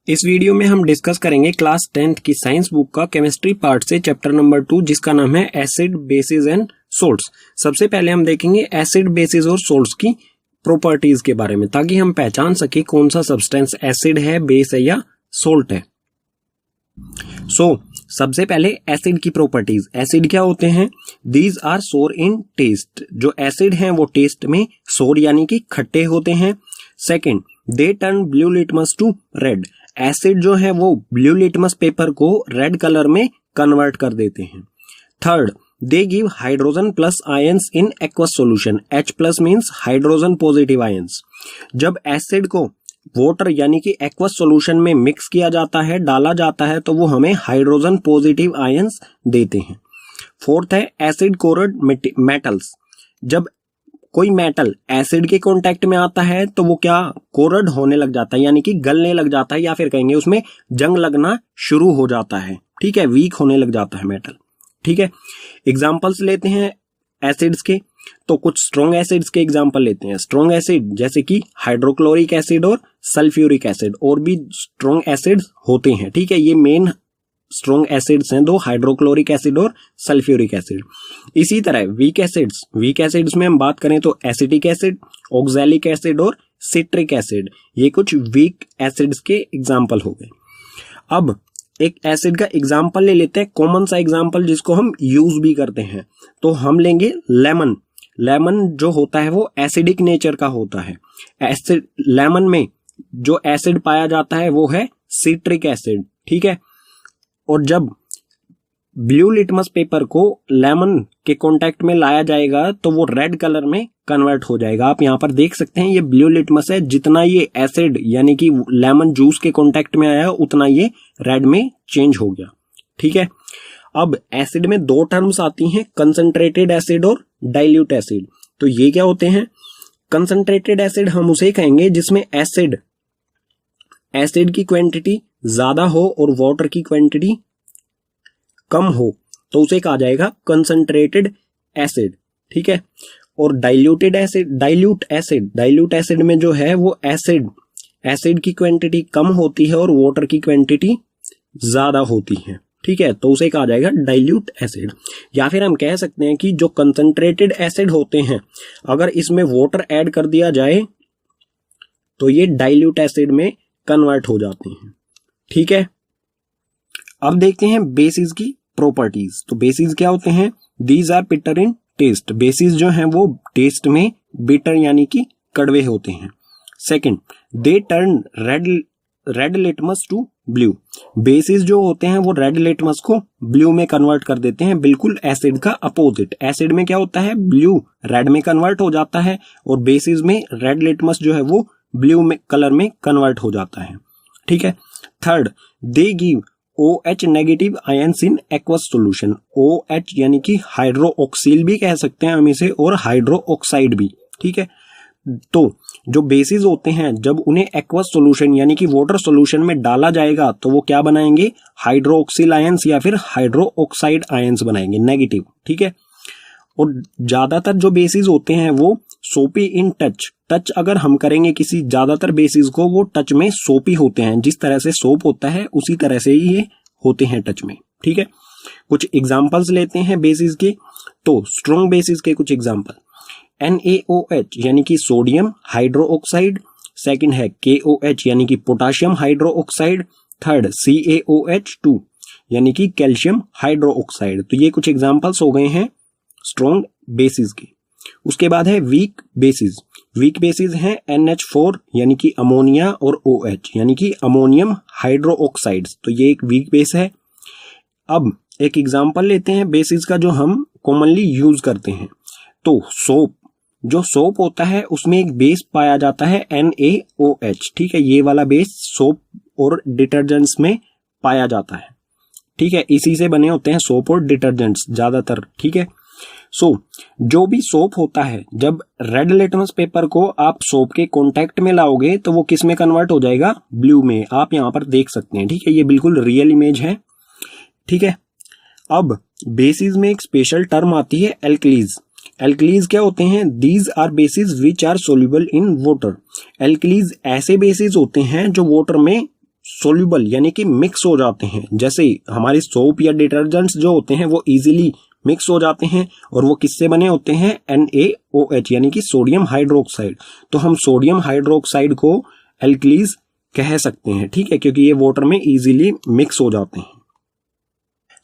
इस वीडियो में हम डिस्कस करेंगे क्लास 10th की साइंस बुक का केमिस्ट्री पार्ट से चैप्टर नंबर 2, जिसका नाम है एसिड, बेसिस एंड सोल्ट्स। सबसे पहले हम देखेंगे एसिड, बेसिस और सोल्ट्स की प्रॉपर्टीज के बारे में, ताकि हम पहचान सके कौन सा सब्सटेंस एसिड है, बेस है या सोल्ट है। सबसे पहले एसिड की प्रॉपर्टीज। एसिड क्या होते हैं? दीज आर सोर इन टेस्ट। जो एसिड हैं वो टेस्ट में सोर यानी कि खट्टे होते हैं। Second, they turn blue litmus to red. Acid जो है वो ब्लू लिटमस पेपर को रेड कलर में कन्वर्ट कर देते हैं। Third, they give hydrogen plus ions in aqueous solution. H plus means hydrogen positive ions. जब एसिड को वाटर यानी कि एक्वस सॉल्यूशन में मिक्स किया जाता है, डाला जाता है, तो वो हमें हाइड्रोजन पॉजिटिव आयंस देते हैं। फोर्थ है एसिड कोरड मेटल्स। जब कोई मेटल एसिड के कांटेक्ट में आता है तो वो क्या कोरड होने लग जाता है, यानी कि गलने लग जाता है, या फिर कहेंगे उसमें जंग लगना शुरू हो जाता है। ठीक है, वीक होने लग जाता है मेटल। ठीक है, एग्जांपल्स लेते हैं एसिड्स के। तो कुछ स्ट्रॉन्ग एसिड्स के एग्जांपल लेते हैं। स्ट्रॉन्ग एसिड जैसे कि हाइड्रोक्लोरिक एसिड और सल्फ्यूरिक एसिड, और भी स्ट्रॉन्ग एसिड्स होते हैं। ठीक है, ये मेन स्ट्रॉन्ग एसिड्स हैं दो, हाइड्रोक्लोरिक एसिड और सल्फ्यूरिक एसिड। इसी तरह वीक एसिड्स में हम बात करें तो एसिटिक एसिड, ऑक्सैलिक एसिड और सिट्रिक एसिड, ये कुछ वीक एसिड्स के एग्जांपल हो गए। अब एक एसिड का एग्जांपल ले लेते हैं, कॉमन सा एग्जांपल जिसको हम यूज भी करते हैं। तो हम लेंगे लेमन। लेमन जो होता है वो एसिडिक नेचर का होता है। एसिड लेमन में जो एसिड पाया जाता है वो है सिट्रिक एसिड। ठीक है, और जब ब्लू लिटमस पेपर को लेमन के कांटेक्ट में लाया जाएगा तो वो रेड कलर में कन्वर्ट हो जाएगा। आप यहाँ पर देख सकते हैं ये ब्लू लिटमस है, जितना ये एसिड यानी कि लेमन जूस के कांटेक्ट में आया उतना ये रेड में चेंज हो गया। ठीक है, अब एसिड में दो टर्म्स आती हैं, कंसंट्रेटेड एसिड और डाइल्यूट एसिड। तो ये क्या होते हैं? कंसंट्रेटेड एसिड हम उसे कहेंगे जिसमें एसिड की क्वांटिटी ज्यादा हो और वाटर की क्वांटिटी कम हो, तो उसे कहा जाएगा कंसंट्रेटेड एसिड। ठीक है, और डाइल्यूट एसिड में जो है वो एसिड की क्वांटिटी कम होती है और वाटर की क्वांटिटी ज्यादा होती है। ठीक है, तो उसे कहा जाएगा डाइल्यूट एसिड। या फिर हम कह सकते हैं कि जो कंसंट्रेटेड एसिड होते हैं, अगर इसमें वाटर ऐड कर दिया जाए तो ये डाइल्यूट एसिड में कन्वर्ट हो जाते हैं। ठीक है, अब देखते हैं बेसिस की प्रॉपर्टीज। तो बेसिस क्या होते हैं? These are bitter in taste. Bases जो हैं वो टेस्ट में बिटर यानी कि कड़वे होते हैं। Second, they turn red litmus to blue. Bases जो होते हैं वो रेड लिटमस को ब्लू में कन्वर्ट कर देते हैं, बिल्कुल एसिड का अपोजिट। एसिड में क्या होता है? ब्लू रेड में कन्वर्ट हो जाता है, और बेसिस में रेड लिटमस जो है वो ब्लू में कलर में कन्वर्ट हो जाता है। ठीक है, third, they give OH negative ions in aqueous solution. OH यानी कि हाइड्रोक्सिल भी कह सकते हैं हम इसे, और हाइड्रोक्साइड भी। ठीक है, तो जो बेसिस होते हैं जब उन्हें एक्वस सॉल्यूशन यानी कि वाटर सॉल्यूशन में डाला जाएगा तो वो क्या बनाएंगे? हाइड्रोक्सिल आयंस या फिर हाइड्रोक्साइड आयंस बनाएंगे, नेगेटिव। ठीक है, और ज्यादातर जो बेसिस होते हैं वो सोपी इन टच अगर हम करेंगे किसी ज्यादातर बेसिस को, वो टच में सोपी होते हैं। जिस तरह से सोप होता है उसी तरह से ही ये होते हैं टच में। ठीक है, कुछ एग्जांपल्स लेते हैं बेसिस के। तो स्ट्रॉन्ग बेसिस के कुछ एग्जांपल, NaOH यानी कि सोडियम हाइड्रोक्साइड। सेकंड है KOH यानी कि पोटाशियम हाइड्रोक्साइड। थर्ड CaOH2 यानी कि कैल्शियम हाइड्रोक्साइड। तो ये कुछ एग्जांपल्स हो गए हैं स्ट्रॉन्ग बेसिस के। उसके बाद है वीक बेसिस। वीक बेसिस हैं NH4 यानी कि अमोनिया और OH यानी कि अमोनियम हाइड्रोक्साइड्स। तो ये एक वीक बेस है। अब एक एग्जांपल लेते हैं बेसिस का जो हम कॉमनली यूज करते हैं। तो सोप, जो सोप होता है उसमें एक बेस पाया जाता है NaOH। ठीक है, ये वाला बेस सोप और डिटर्जेंट्स में पाया जाता है। ठीक है, इसी से बने होते हैं सोप और डिटर्जेंट्स ज्यादातर। ठीक है, जो भी सोप होता है, जब रेड लिटमस पेपर को आप सोप के कांटेक्ट में लाओगे तो वो किस में कन्वर्ट हो जाएगा? ब्लू में। आप यहां पर देख सकते हैं। ठीक है, ये बिल्कुल रियल इमेज है। ठीक है, अब बेसिस में एक स्पेशल टर्म आती है एल्कलीज। एल्कलीज क्या होते हैं? These are bases which are soluble in water. Alkalis ऐसे बेसिस होते हैं जो वाटर में सोल्यूबल यानी कि मिक्स हो जाते हैं। जैसे हमारे सोप या डिटर्जेंट्स जो होते हैं वो इजीली मिक्स हो जाते हैं, और वो किससे बने होते हैं? NaOH यानी कि सोडियम हाइड्रोक्साइड। तो हम सोडियम हाइड्रोक्साइड को एल्कलीज कह सकते हैं, ठीक है, क्योंकि ये वाटर में इजीली मिक्स हो जाते हैं।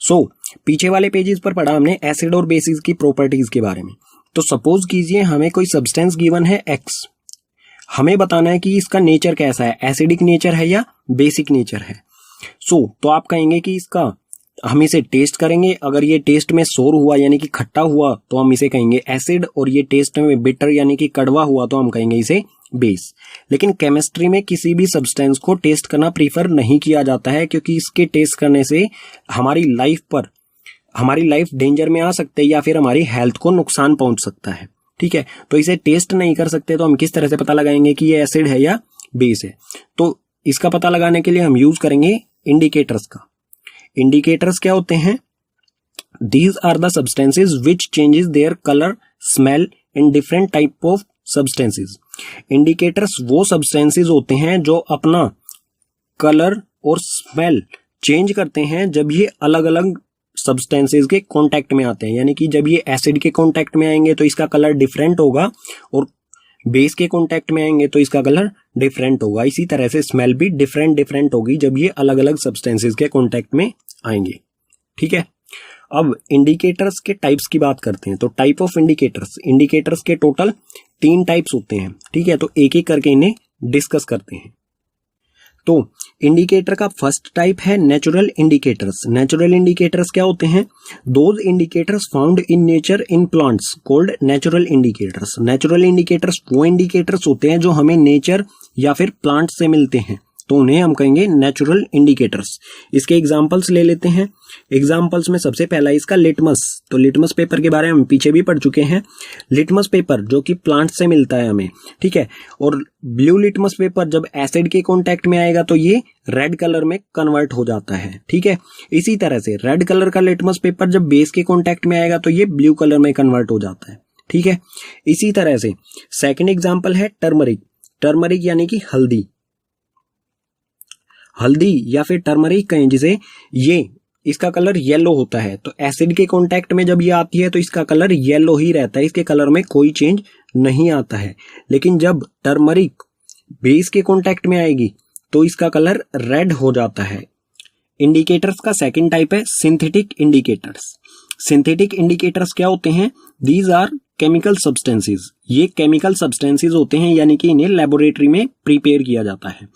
सो पीछे वाले पेजेस पर पढ़ा हमने एसिड और बेसिस की प्रॉपर्टीज के बारे में। तो सपोज कीजिए हमें कोई सब्सटेंस गिवन है X, हमें बताना है कि इसका नेचर कैसा है, एसिडिक नेचर है या बेसिक नेचर है। तो आप कहेंगे कि इसका हम इसे टेस्ट करेंगे, अगर ये टेस्ट में सोर हुआ यानी कि खट्टा हुआ तो हम इसे कहेंगे एसिड, और ये टेस्ट में बिटर यानी कि कड़वा हुआ तो हम कहेंगे इसे बेस। लेकिन केमिस्ट्री में किसी भी सब्सटेंस को टेस्ट करना प्रीफर नहीं किया जाता है, क्योंकि इसके टेस्ट करने से हमारी लाइफ डेंजर में आ सकते हैं या फिर हमारी हेल्थ को नुकसान पहुंच सकता है, ठीक है। तो इसे टेस्ट नहीं कर सकते, तो हम किस तरह से पता लगाएंगे कि ये एसिड है या बेस है? तो इसका पता लगाने के लिए हम यूज करेंगे इंडिकेटर्स का। इंडिकेटर्स क्या होते हैं? These are the substances which changes their colour, smell in different type of substances. Indicators वो सब्सटेंसेज होते हैं जो अपना कलर और स्मेल चेंज करते हैं जब ये अलग अलग सब्सटेंसेज के कांटेक्ट में आते हैं। यानी कि जब ये एसिड के कांटेक्ट में आएंगे तो इसका कलर डिफरेंट होगा, और बेस के कांटेक्ट में आएंगे तो इसका कलर डिफरेंट होगा। इसी तरह से स्मेल भी डिफरेंट होगी जब ये अलग अलग सब्सटेंसेज के कांटेक्ट में आएंगे, ठीक है। अब इंडिकेटर्स के टाइप्स की बात करते हैं। तो टाइप ऑफ इंडिकेटर्स के टोटल 3 टाइप्स होते हैं, ठीक है। तो एक एक करके इन्हें डिस्कस करते हैं। तो इंडिकेटर का फर्स्ट टाइप है नेचुरल इंडिकेटर्स। नेचुरल इंडिकेटर्स क्या होते हैं? Those indicators found in nature in plants called natural indicators. Natural indicators वो इंडिकेटर्स होते हैं जो हमें नेचर या फिर प्लांट से मिलते हैं, तो उन्हें हम कहेंगे नेचुरल इंडिकेटर्स। इसके एग्जांपल्स ले लेते हैं। एग्जांपल्स में सबसे पहला इसका लिटमस। तो लिटमस पेपर के बारे में हम पीछे भी पढ़ चुके हैं। लिटमस पेपर जो कि प्लांट से मिलता है हमें, ठीक है। और ब्लू लिटमस पेपर जब एसिड के कांटेक्ट में आएगा तो ये रेड कलर में कन्वर्ट हो जाता है, ठीक है। इसी तरह से रेड कलर का लिटमस पेपर जब बेस के कांटेक्ट में आएगा तो ये ब्लू कलर में कन्वर्ट हो जाता है, ठीक है। इसी तरह से सेकेंड एग्जाम्पल है टर्मरिक। टर्मरिक यानी कि हल्दी या फिर टर्मरिक कहें जिसे, ये इसका कलर येलो होता है। तो एसिड के कांटेक्ट में जब ये आती है तो इसका कलर येलो ही रहता है, इसके कलर में कोई चेंज नहीं आता है। लेकिन जब टर्मरिक बेस के कांटेक्ट में आएगी तो इसका कलर रेड हो जाता है। इंडिकेटर्स का सेकंड टाइप है सिंथेटिक इंडिकेटर्स। सिंथेटिक इंडिकेटर्स क्या होते हैं? These are chemical substances. ये केमिकल सब्सटेंसेस होते हैं, यानी कि इन्हें लेबोरेटरी में प्रिपेयर किया जाता है।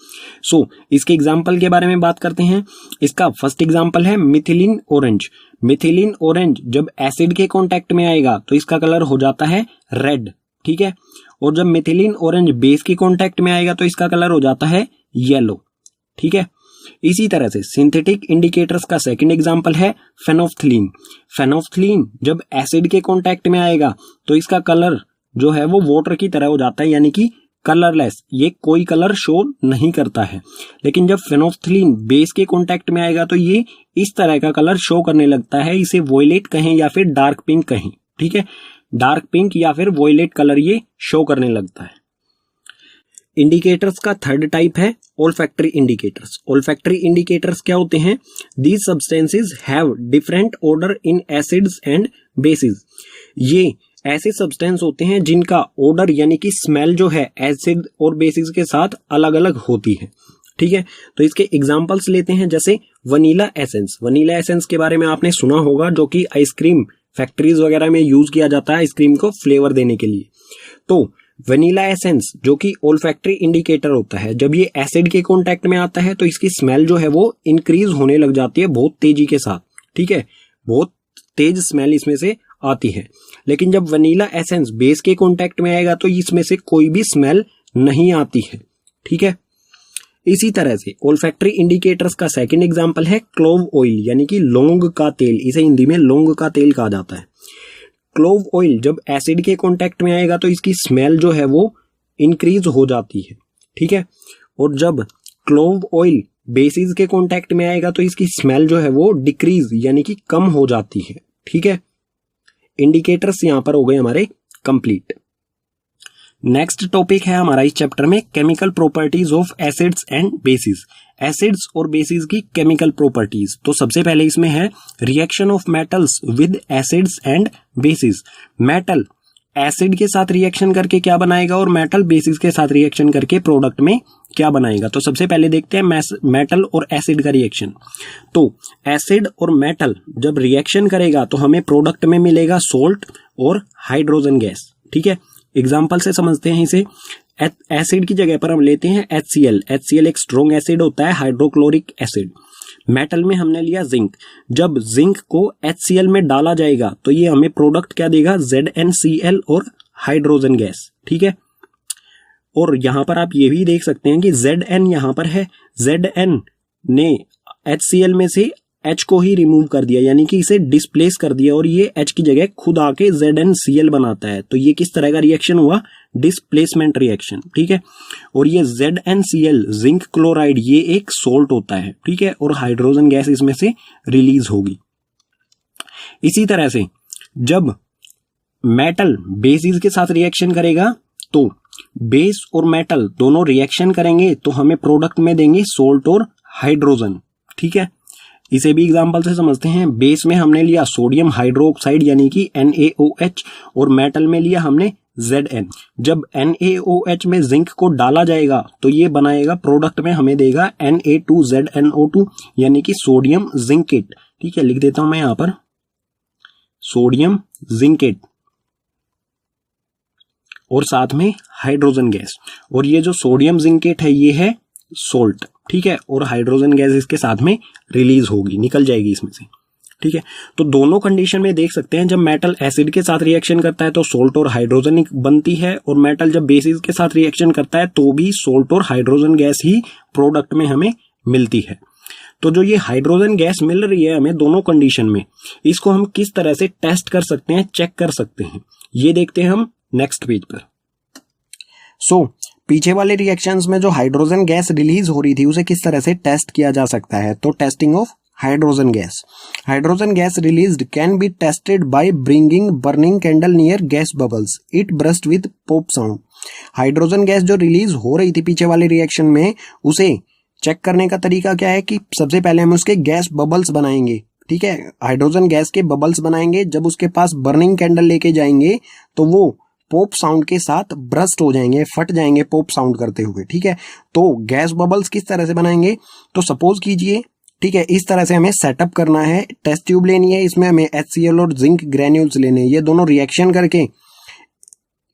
इसके एग्जाम्पल के बारे में बात करते हैं। इसका फर्स्ट एग्जाम्पल है मिथिलीन ऑरेंज। मिथिलीन ऑरेंज जब एसिड के कांटेक्ट में आएगा तो इसका कलर हो जाता है रेड, ठीक है। और जब मिथिलीन ऑरेंज बेस के कांटेक्ट में आएगा तो इसका कलर हो जाता है येलो, ठीक है। इसी तरह से सिंथेटिक इंडिकेटर्स का सेकंड एग्जांपल है फेनोफ्थलीन। फेनोफ्थलीन जब एसिड के कांटेक्ट में आएगा तो इसका कलर जो है वो वाटर की तरह हो जाता है, यानी कि कलरलेस, ये कोई कलर शो नहीं करता है। लेकिन जब फेनोफ्थलीन बेस के कांटेक्ट में आएगा तो ये इस तरह का कलर शो करने लगता है। इसे वॉयलेट कहें या फिर डार्क पिंक कहें, ठीक है। डार्क पिंक या फिर वॉयलेट कलर ये शो करने लगता है। इंडिकेटर्स का थर्ड टाइप है ओल्फैक्टरी इंडिकेटर्स। ओल्फैक्टरी इंडिकेटर्स क्या होते हैं? These substances have different order in acids and bases. ये ऐसे सब्सटेंस होते हैं जिनका ऑर्डर यानी कि स्मेल जो है एसिड और बेसिस के साथ अलग अलग होती है, ठीक है। तो इसके एग्जांपल्स लेते हैं, जैसे वनीला एसेंस। वनीला एसेंस के बारे में आपने सुना होगा, जो कि आइसक्रीम फैक्ट्रीज वगैरह में यूज किया जाता है आइसक्रीम को फ्लेवर देने के लिए। तो वनीला एसेंस जो कि ओल्फैक्टरी इंडिकेटर होता है, जब ये एसिड के कांटेक्ट में आता है तो इसकी स्मेल जो है वो इंक्रीज होने लग जाती है बहुत तेजी के साथ, ठीक है। बहुत तेज स्मेल इसमें से आती है। लेकिन जब वनीला एसेंस बेस के कांटेक्ट में आएगा तो इसमें से कोई भी स्मेल नहीं आती है, ठीक है। इसी तरह से ओल्फैक्टरी इंडिकेटर्स का सेकंड एग्जांपल है क्लोव ऑयल, यानी कि लौंग का तेल। इसे हिंदी में लौंग का तेल कहा जाता है। क्लोव ऑयल जब एसिड के कांटेक्ट में आएगा तो इसकी स्मेल जो है वो इंक्रीज हो जाती है, ठीक है। और जब क्लोव ऑयल बेसिस के कांटेक्ट में आएगा तो इसकी स्मेल जो है वो डिक्रीज यानी कि कम हो जाती है, ठीक है, इंडिकेटर्स यहां पर हो गए हमारे कंप्लीट। नेक्स्ट टॉपिक है हमारा इस चैप्टर में chemical properties of acids and bases. Acids और बेसिस की केमिकल प्रॉपर्टीज। तो सबसे पहले इसमें है reaction of metals with acids and bases. Metal acid के साथ रिएक्शन करके क्या बनाएगा और मेटल बेसिस के साथ रिएक्शन करके प्रोडक्ट में क्या बनाएगा। तो सबसे पहले देखते हैं मेटल और एसिड का रिएक्शन। तो एसिड और मेटल जब रिएक्शन करेगा तो हमें प्रोडक्ट में मिलेगा सोल्ट और हाइड्रोजन गैस। ठीक है, एग्जाम्पल से समझते हैं इसे। एसिड की जगह पर हम लेते हैं HCl। HCl एक स्ट्रॉन्ग एसिड होता है, हाइड्रोक्लोरिक एसिड। मेटल में हमने लिया जिंक। जब जिंक को HCl में डाला जाएगा तो ये हमें प्रोडक्ट क्या देगा, ZnCl और हाइड्रोजन गैस। ठीक है, और यहां पर आप ये भी देख सकते हैं कि Zn यहां पर है, Zn ने HCl में से H को ही रिमूव कर दिया, यानी कि इसे डिस्प्लेस कर दिया और ये H की जगह खुद आके ZnCl बनाता है। तो ये किस तरह का रिएक्शन हुआ, डिस्प्लेसमेंट रिएक्शन। ठीक है, और ये ZnCl जिंक क्लोराइड ये एक सोल्ट होता है। ठीक है, और हाइड्रोजन गैस इसमें से रिलीज होगी। इसी तरह से जब मेटल बेसिस के साथ रिएक्शन करेगा तो बेस और मेटल दोनों रिएक्शन करेंगे तो हमें प्रोडक्ट में देंगे सोल्ट और हाइड्रोजन। ठीक है, इसे भी एग्जांपल से समझते हैं। बेस में हमने लिया सोडियम हाइड्रोक्साइड यानी कि NaOH और मेटल में लिया हमने Zn। जब NaOH में जिंक को डाला जाएगा तो ये बनाएगा प्रोडक्ट में हमें देगा Na2ZnO2 यानी कि सोडियम जिंकेट। ठीक है, लिख देता हूं मैं यहां पर सोडियम जिंकेट और साथ में हाइड्रोजन गैस। और ये जो सोडियम जिंकेट है ये है सोल्ट। ठीक है, और हाइड्रोजन गैस इसके साथ में रिलीज होगी, निकल जाएगी इसमें से। ठीक है, तो दोनों कंडीशन में देख सकते हैं जब मेटल एसिड के साथ रिएक्शन करता है तो सोल्ट और हाइड्रोजन बनती है, और मेटल जब बेसिस के साथ रिएक्शन करता है तो भी सोल्ट और हाइड्रोजन गैस ही प्रोडक्ट में हमें मिलती है। तो जो ये हाइड्रोजन गैस मिल रही है हमें दोनों कंडीशन में, इसको हम किस तरह से टेस्ट कर सकते हैं, चेक कर सकते हैं, ये देखते हैं हम नेक्स्ट पेज पर। पीछे वाले रिएक्शंस में जो हाइड्रोजन गैस रिलीज हो रही थी उसे किस तरह से टेस्ट किया जा सकता है। तो testing of hydrogen gas. Hydrogen gas released can be tested by bringing burning candle near gas bubbles, it burst with pop sound. Hydrogen gas जो रिलीज हो रही थी पीछे वाले रिएक्शन में, उसे चेक करने का तरीका क्या है कि सबसे पहले हम उसके गैस बबल्स बनाएंगे। ठीक है, हाइड्रोजन गैस के बबल्स बनाएंगे, जब उसके पास बर्निंग कैंडल लेके जाएंगे तो वो पॉप साउंड के साथ ब्रस्ट हो जाएंगे, फट जाएंगे पॉप साउंड करते हुए। ठीक है, तो गैस बबल्स किस तरह से बनाएंगे, तो सपोज कीजिए, ठीक है, इस तरह से हमें सेटअप करना है। टेस्ट ट्यूब लेनी है, इसमें हमें HCl और जिंक ग्रेन्यूल्स लेने हैं। ये दोनों रिएक्शन करके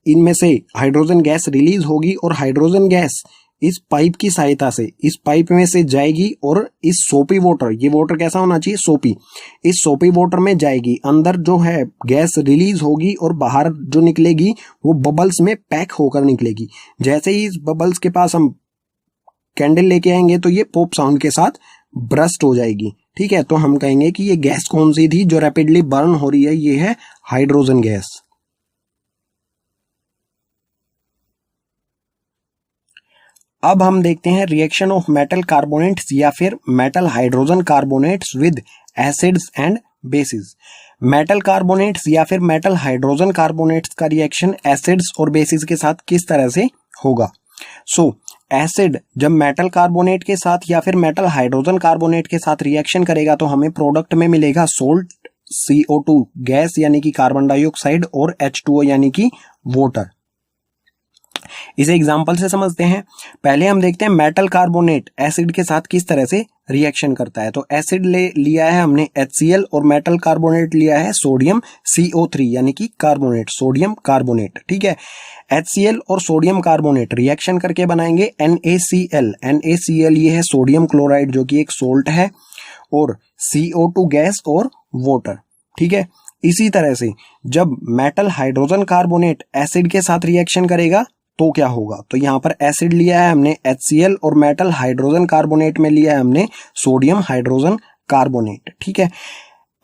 इनमें से हाइड्रोजन गैस रिलीज होगी और हाइड्रोजन गैस इस पाइप की सहायता से इस पाइप में से जाएगी और इस सोपी वाटर, ये वाटर कैसा होना चाहिए, सोपी, इस सोपी वाटर में जाएगी। अंदर जो है गैस रिलीज होगी और बाहर जो निकलेगी वो बबल्स में पैक होकर निकलेगी। जैसे ही इस बबल्स के पास हम कैंडल लेके आएंगे तो ये पॉप साउंड के साथ ब्रस्ट हो जाएगी। ठीक है, तो हम कहेंगे कि ये गैस कौन सी थी जो रैपिडली बर्न हो रही है, ये है हाइड्रोजन गैस। अब हम देखते हैं रिएक्शन ऑफ मेटल कार्बोनेट्स या फिर metal hydrogen carbonates with acids and bases. Metal carbonates या फिर मेटल हाइड्रोजन कार्बोनेट्स का रिएक्शन एसिड्स और बेसिस के साथ किस तरह से होगा। एसिड जब मेटल कार्बोनेट के साथ या फिर मेटल हाइड्रोजन कार्बोनेट के साथ रिएक्शन करेगा तो हमें प्रोडक्ट में मिलेगा सोल्ट, CO2 गैस यानी कि कार्बन डाइऑक्साइड और H2O यानी कि वाटर। इसे एग्जांपल से समझते हैं। पहले हम देखते हैं मेटल कार्बोनेट एसिड के साथ किस तरह से रिएक्शन करता है। तो एसिड लिया है हमने HCl और मेटल कार्बोनेट लिया है सोडियम CO3 यानी कि कार्बोनेट, सोडियम कार्बोनेट। ठीक है, HCl और सोडियम कार्बोनेट रिएक्शन करके बनाएंगे NaCl। NaCl ये है सोडियम क्लोराइड जो कि एक सोल्ट है, और CO2 गैस और वाटर। ठीक है, इसी तरह से जब मेटल हाइड्रोजन कार्बोनेट एसिड के साथ रिएक्शन करेगा तो क्या होगा। तो यहाँ पर एसिड लिया है हमने HCl और मेटल हाइड्रोजन कार्बोनेट में लिया है हमने सोडियम हाइड्रोजन कार्बोनेट। ठीक है,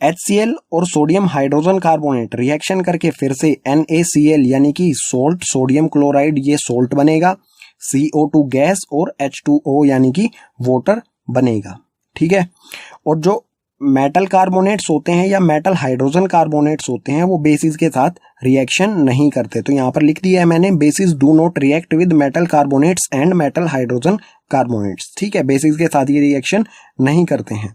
HCl और सोडियम हाइड्रोजन कार्बोनेट रिएक्शन करके फिर से NaCl यानी कि सोल्ट, सोडियम क्लोराइड ये सोल्ट बनेगा, CO2 गैस और H2O यानी कि वाटर बनेगा। ठीक है, और जो मेटल कार्बोनेट्स होते हैं या मेटल हाइड्रोजन कार्बोनेट्स होते हैं वो बेसिस के साथ रिएक्शन नहीं करते। तो यहाँ पर लिख दिया है मैंने, basis do not react with metal carbonates and metal hydrogen carbonates. ठीक है, बेसिस के साथ ये रिएक्शन नहीं करते हैं।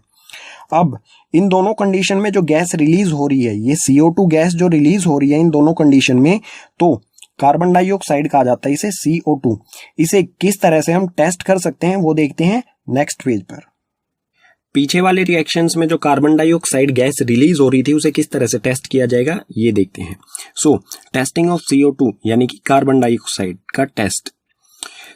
अब इन दोनों कंडीशन में जो गैस रिलीज हो रही है, ये CO2 गैस जो रिलीज हो रही है इन दोनों कंडीशन में, तो कार्बन डाइऑक्साइड कहा जाता है इसे CO2। इसे किस तरह से हम टेस्ट कर सकते हैं वो देखते हैं नेक्स्ट पेज पर। पीछे वाले रिएक्शंस में जो कार्बन डाइऑक्साइड गैस रिलीज हो रही थी उसे किस तरह से टेस्ट किया जाएगा ये देखते हैं। सो टेस्टिंग ऑफ CO2 यानी कि कार्बन डाइऑक्साइड का test.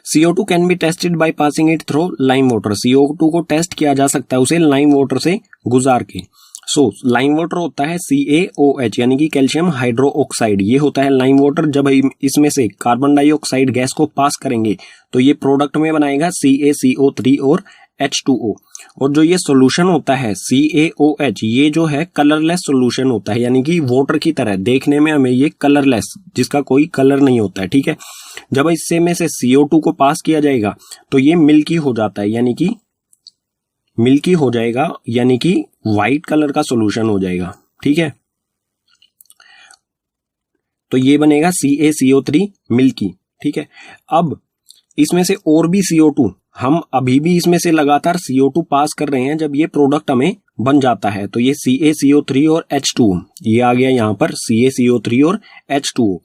CO2 can be tested by passing it through lime water. CO2 को टेस्ट किया जा सकता है उसे लाइम वाटर से गुजार के। सो लाइम वाटर होता है CaOH यानी कि कैल्शियम हाइड्रोक्साइड, ये होता है लाइम वाटर। जब इसमें से कार्बन डाइऑक्साइड गैस को पास करेंगे तो ये प्रोडक्ट में बनाएगा CaCO3 और H2O। और जो ये सॉल्यूशन होता है CaOH, ये जो है कलरलेस सॉल्यूशन होता है, यानी कि वाटर की तरह देखने में हमें ये कलरलेस, जिसका कोई कलर नहीं होता है। ठीक है, जब इससे में से CO2 को पास किया जाएगा तो ये मिल्की हो जाता है, यानी कि मिल्की हो जाएगा, यानी कि व्हाइट कलर का सॉल्यूशन हो जाएगा। ठीक है, तो ये बनेगा CaCO3 मिल्की। ठीक है, अब इसमें से और भी CO2, हम अभी भी इसमें से लगातार CO2 पास कर रहे हैं। जब ये प्रोडक्ट हमें बन जाता है तो ये CaCO3 और H2O, ये आ गया यहाँ पर CaCO3 और H2O।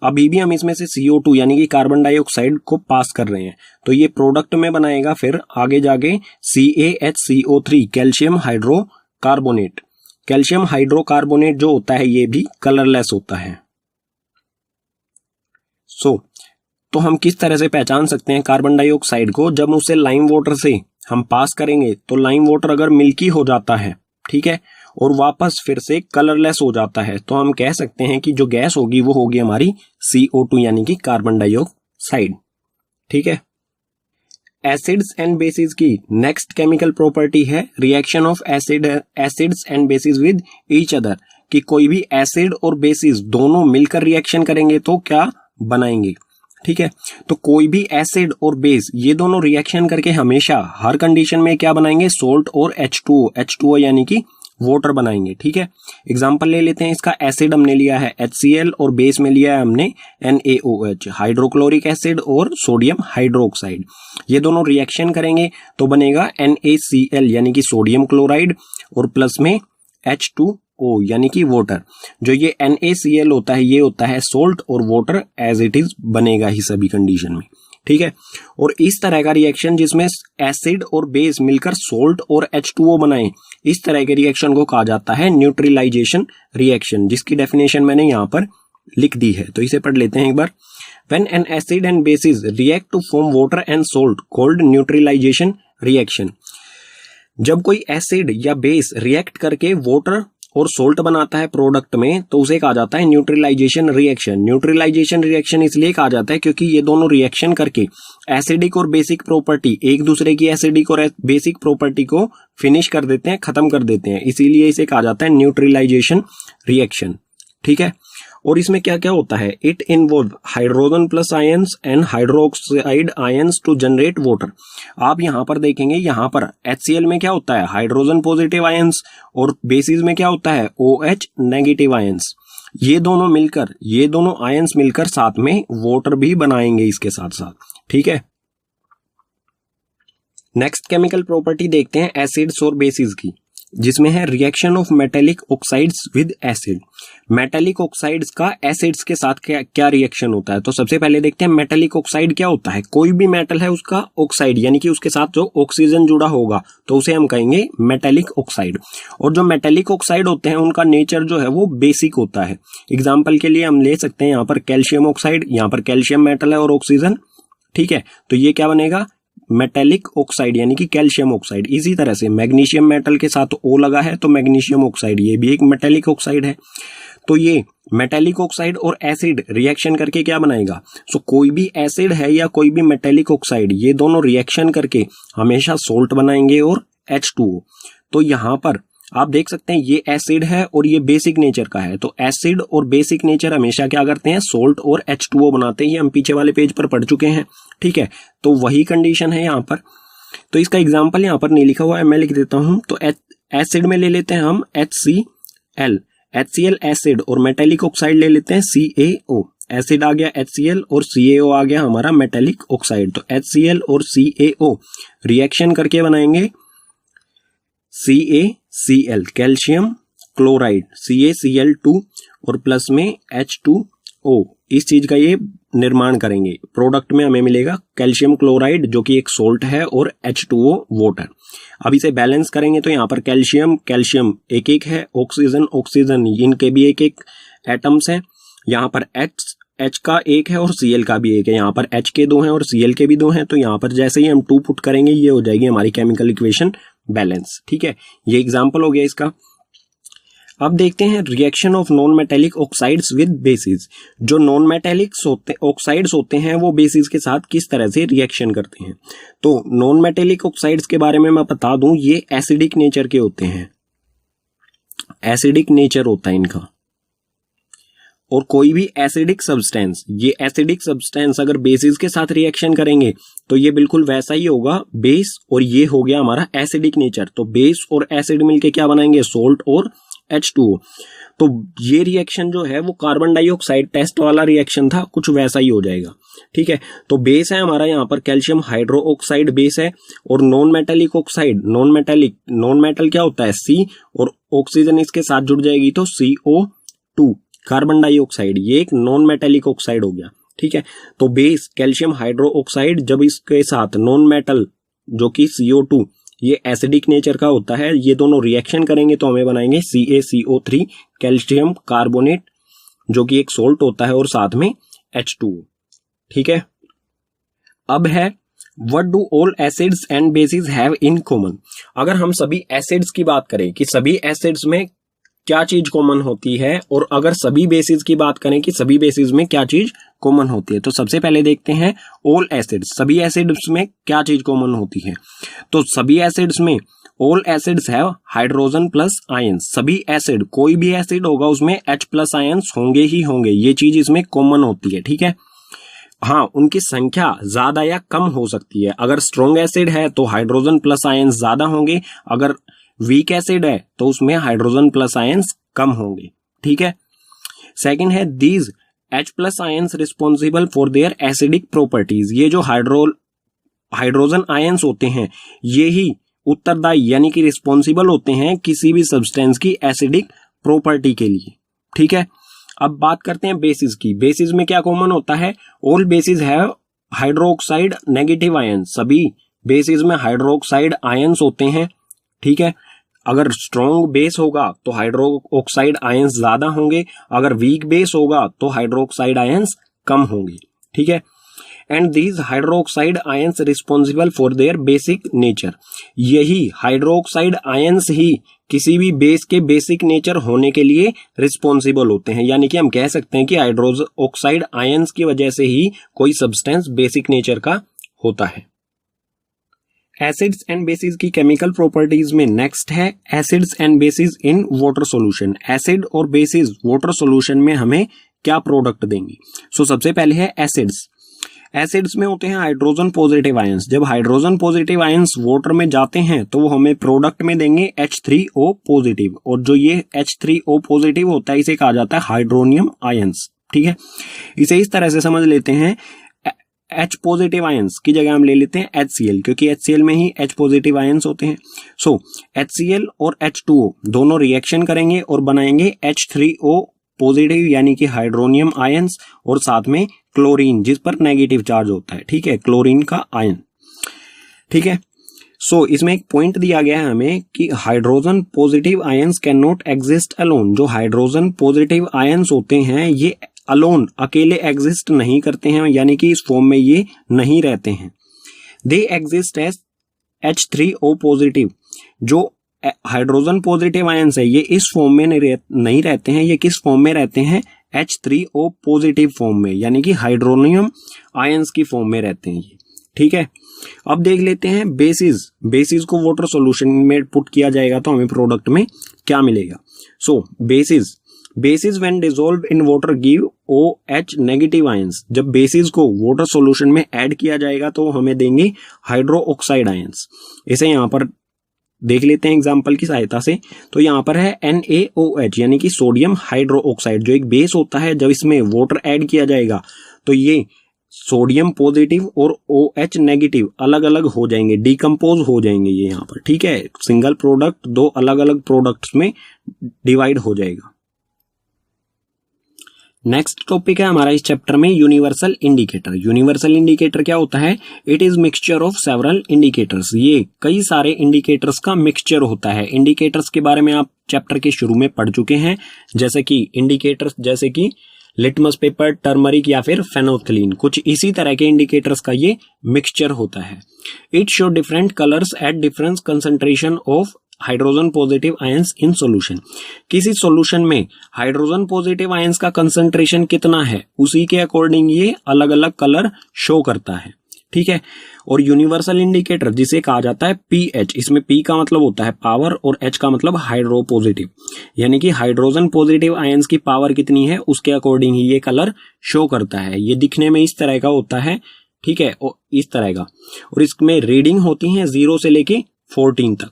अभी भी हम इसमें से CO2 यानी कि कार्बन डाइऑक्साइड को पास कर रहे हैं, तो ये प्रोडक्ट में बनाएगा फिर आगे जाके CaHCO3 calcium hydrocarbonate. Calcium hydrocarbonate जो होता है ये भी कलरलेस होता है। तो हम किस तरह से पहचान सकते हैं कार्बन डाइऑक्साइड को? जब उसे लाइम वाटर से हम पास करेंगे तो लाइम वाटर अगर मिल्की हो जाता है, ठीक है, और वापस फिर से कलरलेस हो जाता है, तो हम कह सकते हैं कि जो गैस होगी वो होगी हमारी CO2 यानी कि कार्बन डाइऑक्साइड। ठीक है, एसिड्स एंड बेसिस की नेक्स्ट केमिकल प्रॉपर्टी है reaction of acids and bases with each other, कि कोई भी एसिड और बेसिस दोनों मिलकर रिएक्शन करेंगे तो क्या बनाएंगे। ठीक है, तो कोई भी एसिड और बेस ये दोनों रिएक्शन करके हमेशा हर कंडीशन में क्या बनाएंगे, सोल्ट और H2O यानी कि वाटर बनाएंगे। ठीक है, एग्जांपल ले लेते हैं इसका। एसिड हमने लिया है HCl और बेस में लिया है हमने NaOH, हाइड्रोक्लोरिक एसिड और सोडियम हाइड्रोक्साइड। ये दोनों रिएक्शन करेंगे तो बनेगा NaCl यानी कि सोडियम क्लोराइड और प्लस में H2O यानी कि वाटर। जो ये NaCl होता है ये होता है सोल्ट और वाटर एज इट इज बनेगा ही सभी कंडीशन में। ठीक है, और इस तरह का रिएक्शन जिसमें एसिड और बेस मिलकर सोल्ट और H2O बनाए, इस तरह के रिएक्शन को कहा जाता है न्यूट्रलाइजेशन रिएक्शन, जिसकी डेफिनेशन मैंने यहां पर लिख दी है। तो इसे पढ़ लेते हैं एक बार। When an acid and bases react to form water and salt called neutralization reaction। जब कोई एसिड या बेस रिएक्ट करके वाटर और सोल्ट बनाता है प्रोडक्ट में तो उसे कहा जाता है न्यूट्रलाइजेशन रिएक्शन। न्यूट्रलाइजेशन रिएक्शन इसलिए कहा जाता है क्योंकि ये दोनों रिएक्शन करके एसिडिक और बेसिक प्रॉपर्टी, एक दूसरे की एसिडिक और बेसिक प्रॉपर्टी को फिनिश कर देते हैं, खत्म कर देते हैं, इसीलिए इसे कहा जाता है न्यूट्रलाइजेशन रिएक्शन। ठीक है, और इसमें क्या क्या होता है, it involve hydrogen plus ions and hydroxide ions to generate water. आप यहां पर देखेंगे, यहां पर HCl में क्या होता है, हाइड्रोजन पॉजिटिव आयंस, और बेसिस में क्या होता है, OH नेगेटिव आयंस। ये दोनों आयंस मिलकर साथ में वाटर भी बनाएंगे इसके साथ साथ। ठीक है, नेक्स्ट केमिकल प्रॉपर्टी देखते हैं एसिड्स और बेसिस की, जिसमें है reaction of metallic oxides with acid. Metallic oxides का एसिड्स के साथ क्या रिएक्शन होता है। तो सबसे पहले देखते हैं मेटेलिक ऑक्साइड क्या होता है। कोई भी मेटल है उसका ऑक्साइड यानी कि उसके साथ जो ऑक्सीजन जुड़ा होगा तो उसे हम कहेंगे मेटेलिक ऑक्साइड। और जो मेटेलिक ऑक्साइड होते हैं उनका नेचर जो है वो बेसिक होता है। एग्जाम्पल के लिए हम ले सकते हैं यहाँ पर कैल्शियम ऑक्साइड, यहाँ पर कैल्शियम मेटल है और ऑक्सीजन। ठीक है, तो ये क्या बनेगा, मेटेलिक ऑक्साइड यानी कि कैल्शियम ऑक्साइड। इसी तरह से मैग्नीशियम मेटल के साथ O लगा है तो मैग्नीशियम ऑक्साइड, ये भी एक मेटेलिक ऑक्साइड है। तो ये मेटेलिक ऑक्साइड और एसिड रिएक्शन करके क्या बनाएगा, सो कोई भी एसिड है या कोई भी मेटेलिक ऑक्साइड, ये दोनों रिएक्शन करके हमेशा सोल्ट बनाएंगे और H2O। तो यहां पर आप देख सकते हैं ये एसिड है और ये बेसिक नेचर का है, तो एसिड और बेसिक नेचर हमेशा क्या करते हैं, सोल्ट और H2O बनाते हैं। ये हम पीछे वाले पेज पर पढ़ चुके हैं। ठीक है, तो वही कंडीशन है यहाँ पर। तो इसका एग्जाम्पल यहाँ पर नहीं लिखा हुआ है, मैं लिख देता हूं। तो एसिड में ले लेते हैं हम HCl, HCl एसिड, और मेटेलिक ऑक्साइड ले लेते हैं CaO। एसिड आ गया HCl और CaO आ गया हमारा मेटेलिक ऑक्साइड। तो HCl और CaO रिएक्शन करके बनाएंगे CaCl, कैल्शियम क्लोराइड, CaCl2 और प्लस में H2O। इस चीज का ये निर्माण करेंगे। प्रोडक्ट में हमें मिलेगा कैल्शियम क्लोराइड जो कि एक सोल्ट है और H2O वाटर। अब इसे बैलेंस करेंगे तो यहाँ पर कैल्शियम कैल्शियम एक एक है, ऑक्सीजन ऑक्सीजन, इनके भी एक एक एटम्स हैं। यहाँ पर H का एक है और Cl का भी एक है। यहाँ पर H के दो हैं और Cl के भी दो हैं। तो यहाँ पर जैसे ही हम 2 पुट करेंगे ये हो जाएगी हमारी केमिकल इक्वेशन बैलेंस। ठीक है, ये एग्जाम्पल हो गया इसका। अब देखते हैं reaction of non metallic oxides with basis. जो नॉन मेटेलिक ऑक्साइड्स होते हैं वो बेसिस के साथ किस तरह से रिएक्शन करते हैं। तो नॉन मेटेलिक ऑक्साइड्स के बारे में मैं बता दूं, ये एसिडिक नेचर के होते हैं, एसिडिक नेचर होता है इनका। और कोई भी एसिडिक सब्सटेंस, ये एसिडिक सब्सटेंस अगर बेसिस के साथ रिएक्शन करेंगे तो ये बिल्कुल वैसा ही होगा, बेस, और ये हो गया हमारा एसिडिक नेचर। तो बेस और एसिड मिलके क्या बनाएंगे, सोल्ट और H2O। तो ये रिएक्शन जो है वो कार्बन डाइऑक्साइड टेस्ट वाला रिएक्शन था, कुछ वैसा ही हो जाएगा। ठीक है, तो बेस है हमारा यहाँ पर कैल्शियम हाइड्रोक्साइड बेस है, और non metallic oxide, non metal क्या होता है C, और ऑक्सीजन इसके साथ जुड़ जाएगी तो CO2 कार्बन डाइऑक्साइड, ये एक नॉन मेटेलिक ऑक्साइड हो गया। ठीक है, तो बेस कैल्शियम हाइड्रोक्साइड जब इसके साथ नॉन मेटल जो कि CO2 ये एसिडिक नेचर का होता है, ये दोनों रिएक्शन करेंगे तो हमें बनाएंगे CaCO3 कैल्शियम कार्बोनेट जो कि एक सोल्ट होता है और साथ में H2O। ठीक है, अब है what do all acids and bases have in common. अगर हम सभी एसिड्स की बात करें कि सभी एसिड्स में क्या चीज कॉमन होती है, और अगर सभी बेसिस की बात करें कि सभी बेसिस में क्या चीज कॉमन होती है, तो सबसे पहले देखते हैं ऑल एसिड्स, सभी एसिड्स में क्या चीज कॉमन होती है। तो सभी एसिड्स में all acids have hydrogen plus ions. सभी एसिड, कोई भी एसिड होगा उसमें H प्लस आयंस होंगे ही होंगे, ये चीज इसमें कॉमन होती है। ठीक है, हाँ, उनकी संख्या ज्यादा या कम हो सकती है। अगर स्ट्रॉन्ग एसिड है तो हाइड्रोजन प्लस आयंस ज्यादा होंगे, अगर वीक एसिड है तो उसमें हाइड्रोजन प्लस आयंस कम होंगे। ठीक है, सेकंड है these H plus ions responsible for their acidic properties. ये जो हाइड्रोजन आयंस होते हैं ये ही उत्तरदायी यानी कि रिस्पॉन्सिबल होते हैं किसी भी सब्सटेंस की एसिडिक प्रॉपर्टी के लिए। ठीक है, अब बात करते हैं बेसिस की। बेसिस में क्या कॉमन होता है, all basis have hydroxide negative ions. सभी बेसिस में हाइड्रोक्साइड आयंस होते हैं। ठीक है, अगर स्ट्रॉन्ग बेस होगा तो हाइड्रोक्साइड आयंस ज्यादा होंगे, अगर वीक बेस होगा तो हाइड्रोक्साइड आयंस कम होंगे। ठीक है, and these hydroxide ions responsible for their basic nature. यही हाइड्रोक्साइड आयंस ही किसी भी बेस के बेसिक नेचर होने के लिए रिस्पॉन्सिबल होते हैं। यानी कि हम कह सकते हैं कि हाइड्रोक्साइड आयंस की वजह से ही कोई सब्सटेंस बेसिक नेचर का होता है। एसिड्स एंड बेसिस की केमिकल प्रॉपर्टीज में नेक्स्ट है acids and bases in water solution. Acid और बेसिस वाटर सॉल्यूशन में हमें क्या प्रोडक्ट देंगे। सो सबसे पहले है एसिड्स। एसिड्स में होते हैं हाइड्रोजन पॉजिटिव आयंस। जब हाइड्रोजन पॉजिटिव आयंस वाटर में जाते हैं तो वो हमें प्रोडक्ट में देंगे H3O पॉजिटिव, और जो ये H3O पॉजिटिव होता है इसे कहा जाता है हाइड्रोनियम आयंस। ठीक है, इसे इस तरह से समझ लेते हैं, H पॉजिटिव आयंस की जगह हम ले लेते हैं HCl, क्योंकि HCl में ही H पॉजिटिव आयंस होते हैं। सो HCl और H2O दोनों रिएक्शन करेंगे और बनाएंगे H3O पॉजिटिव यानी कि हाइड्रोनियम आयंस, और साथ में क्लोरीन जिस पर नेगेटिव चार्ज होता है। ठीक है, क्लोरीन का आयन। ठीक है, सो इसमें एक पॉइंट दिया गया है हमें कि hydrogen positive ions can not exist alone. जो हाइड्रोजन पॉजिटिव आयंस होते हैं ये अलोन अकेले एग्जिस्ट नहीं करते हैं, यानी कि इस फॉर्म में ये नहीं रहते हैं। They exist as H3O positive. जो हाइड्रोजन पॉजिटिव आयंस है ये इस फॉर्म में नहीं रहते हैं, ये किस फॉर्म में रहते हैं, H3O पॉजिटिव फॉर्म में, यानी कि हाइड्रोनियम आयंस की फॉर्म में रहते हैं ये। ठीक है, अब देख लेते हैं बेसिस। बेसिस को वाटर सॉल्यूशन में पुट किया जाएगा तो हमें प्रोडक्ट में क्या मिलेगा। So bases when dissolve in water give OH negative ions. जब बेसिस को वाटर सॉल्यूशन में ऐड किया जाएगा तो हमें देंगे हाइड्रोक्साइड आयंस। इसे यहाँ पर देख लेते हैं एग्जाम्पल की सहायता से। तो यहाँ पर है NaOH यानी कि सोडियम हाइड्रो ऑक्साइड, जो एक बेस होता है। जब इसमें वाटर ऐड किया जाएगा तो ये सोडियम पॉजिटिव और OH नेगेटिव अलग अलग हो जाएंगे, डिकम्पोज हो जाएंगे ये यहाँ पर, ठीक है। सिंगल प्रोडक्ट दो अलग अलग प्रोडक्ट्स में डिवाइड हो जाएगा। नेक्स्ट टॉपिक है हमारा इस चैप्टर में यूनिवर्सल इंडिकेटर। यूनिवर्सल इंडिकेटर क्या होता है? It is mixture of several indicators. ये कई सारे इंडिकेटर्स का मिक्सचर होता है। इंडिकेटर्स के बारे में आप चैप्टर के शुरू में पढ़ चुके हैं, जैसे कि इंडिकेटर्स जैसे कि लिटमस पेपर, टर्मरिक या फिर फेनोथिलीन, कुछ इसी तरह के इंडिकेटर्स का ये मिक्सचर होता है। It show different colours at different concentration of hydrogen positive ions in solution. किसी सॉल्यूशन में हाइड्रोजन पॉजिटिव आयंस का कंसंट्रेशन कितना है, उसी के अकॉर्डिंग ये अलग अलग कलर शो करता है, ठीक है। और यूनिवर्सल इंडिकेटर जिसे कहा जाता है pH, इसमें P का मतलब होता है पावर और H का मतलब हाइड्रो पॉजिटिव, यानी कि हाइड्रोजन पॉजिटिव आयंस की पावर कितनी है उसके अकॉर्डिंग ही ये कलर शो करता है। ये दिखने में इस तरह का होता है, ठीक है, और इस तरह का। और इसमें रीडिंग होती है 0 से लेके 14 तक,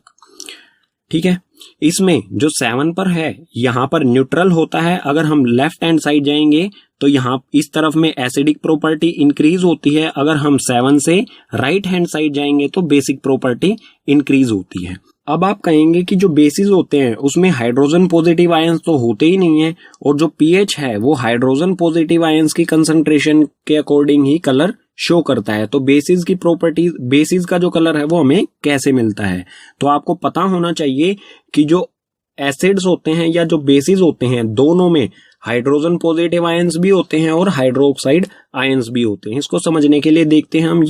ठीक है। इसमें जो 7 पर है यहां पर न्यूट्रल होता है। अगर हम लेफ्ट हैंड साइड जाएंगे तो यहां इस तरफ में एसिडिक प्रॉपर्टी इंक्रीज होती है। अगर हम 7 से राइट हैंड साइड जाएंगे तो बेसिक प्रॉपर्टी इंक्रीज होती है। अब आप कहेंगे कि जो बेसिस होते हैं उसमें हाइड्रोजन पॉजिटिव आयंस तो होते ही नहीं है, और जो पीएच है वो हाइड्रोजन पॉजिटिव आयंस की कंसंट्रेशन के अकॉर्डिंग ही कलर शो करता है। तो बेसिस की प्रॉपर्टी, बेसिस का जो कलर है वो हमें कैसे मिलता है? तो आपको पता होना चाहिए कि जो एसिड्स होते हैं या जो बेसिस होते हैं दोनों में हाइड्रोजन पॉजिटिव आयंस भी होते हैं और हाइड्रोक्साइड आयंस भी होते हैं। इसको समझने के लिए देखते हैं हम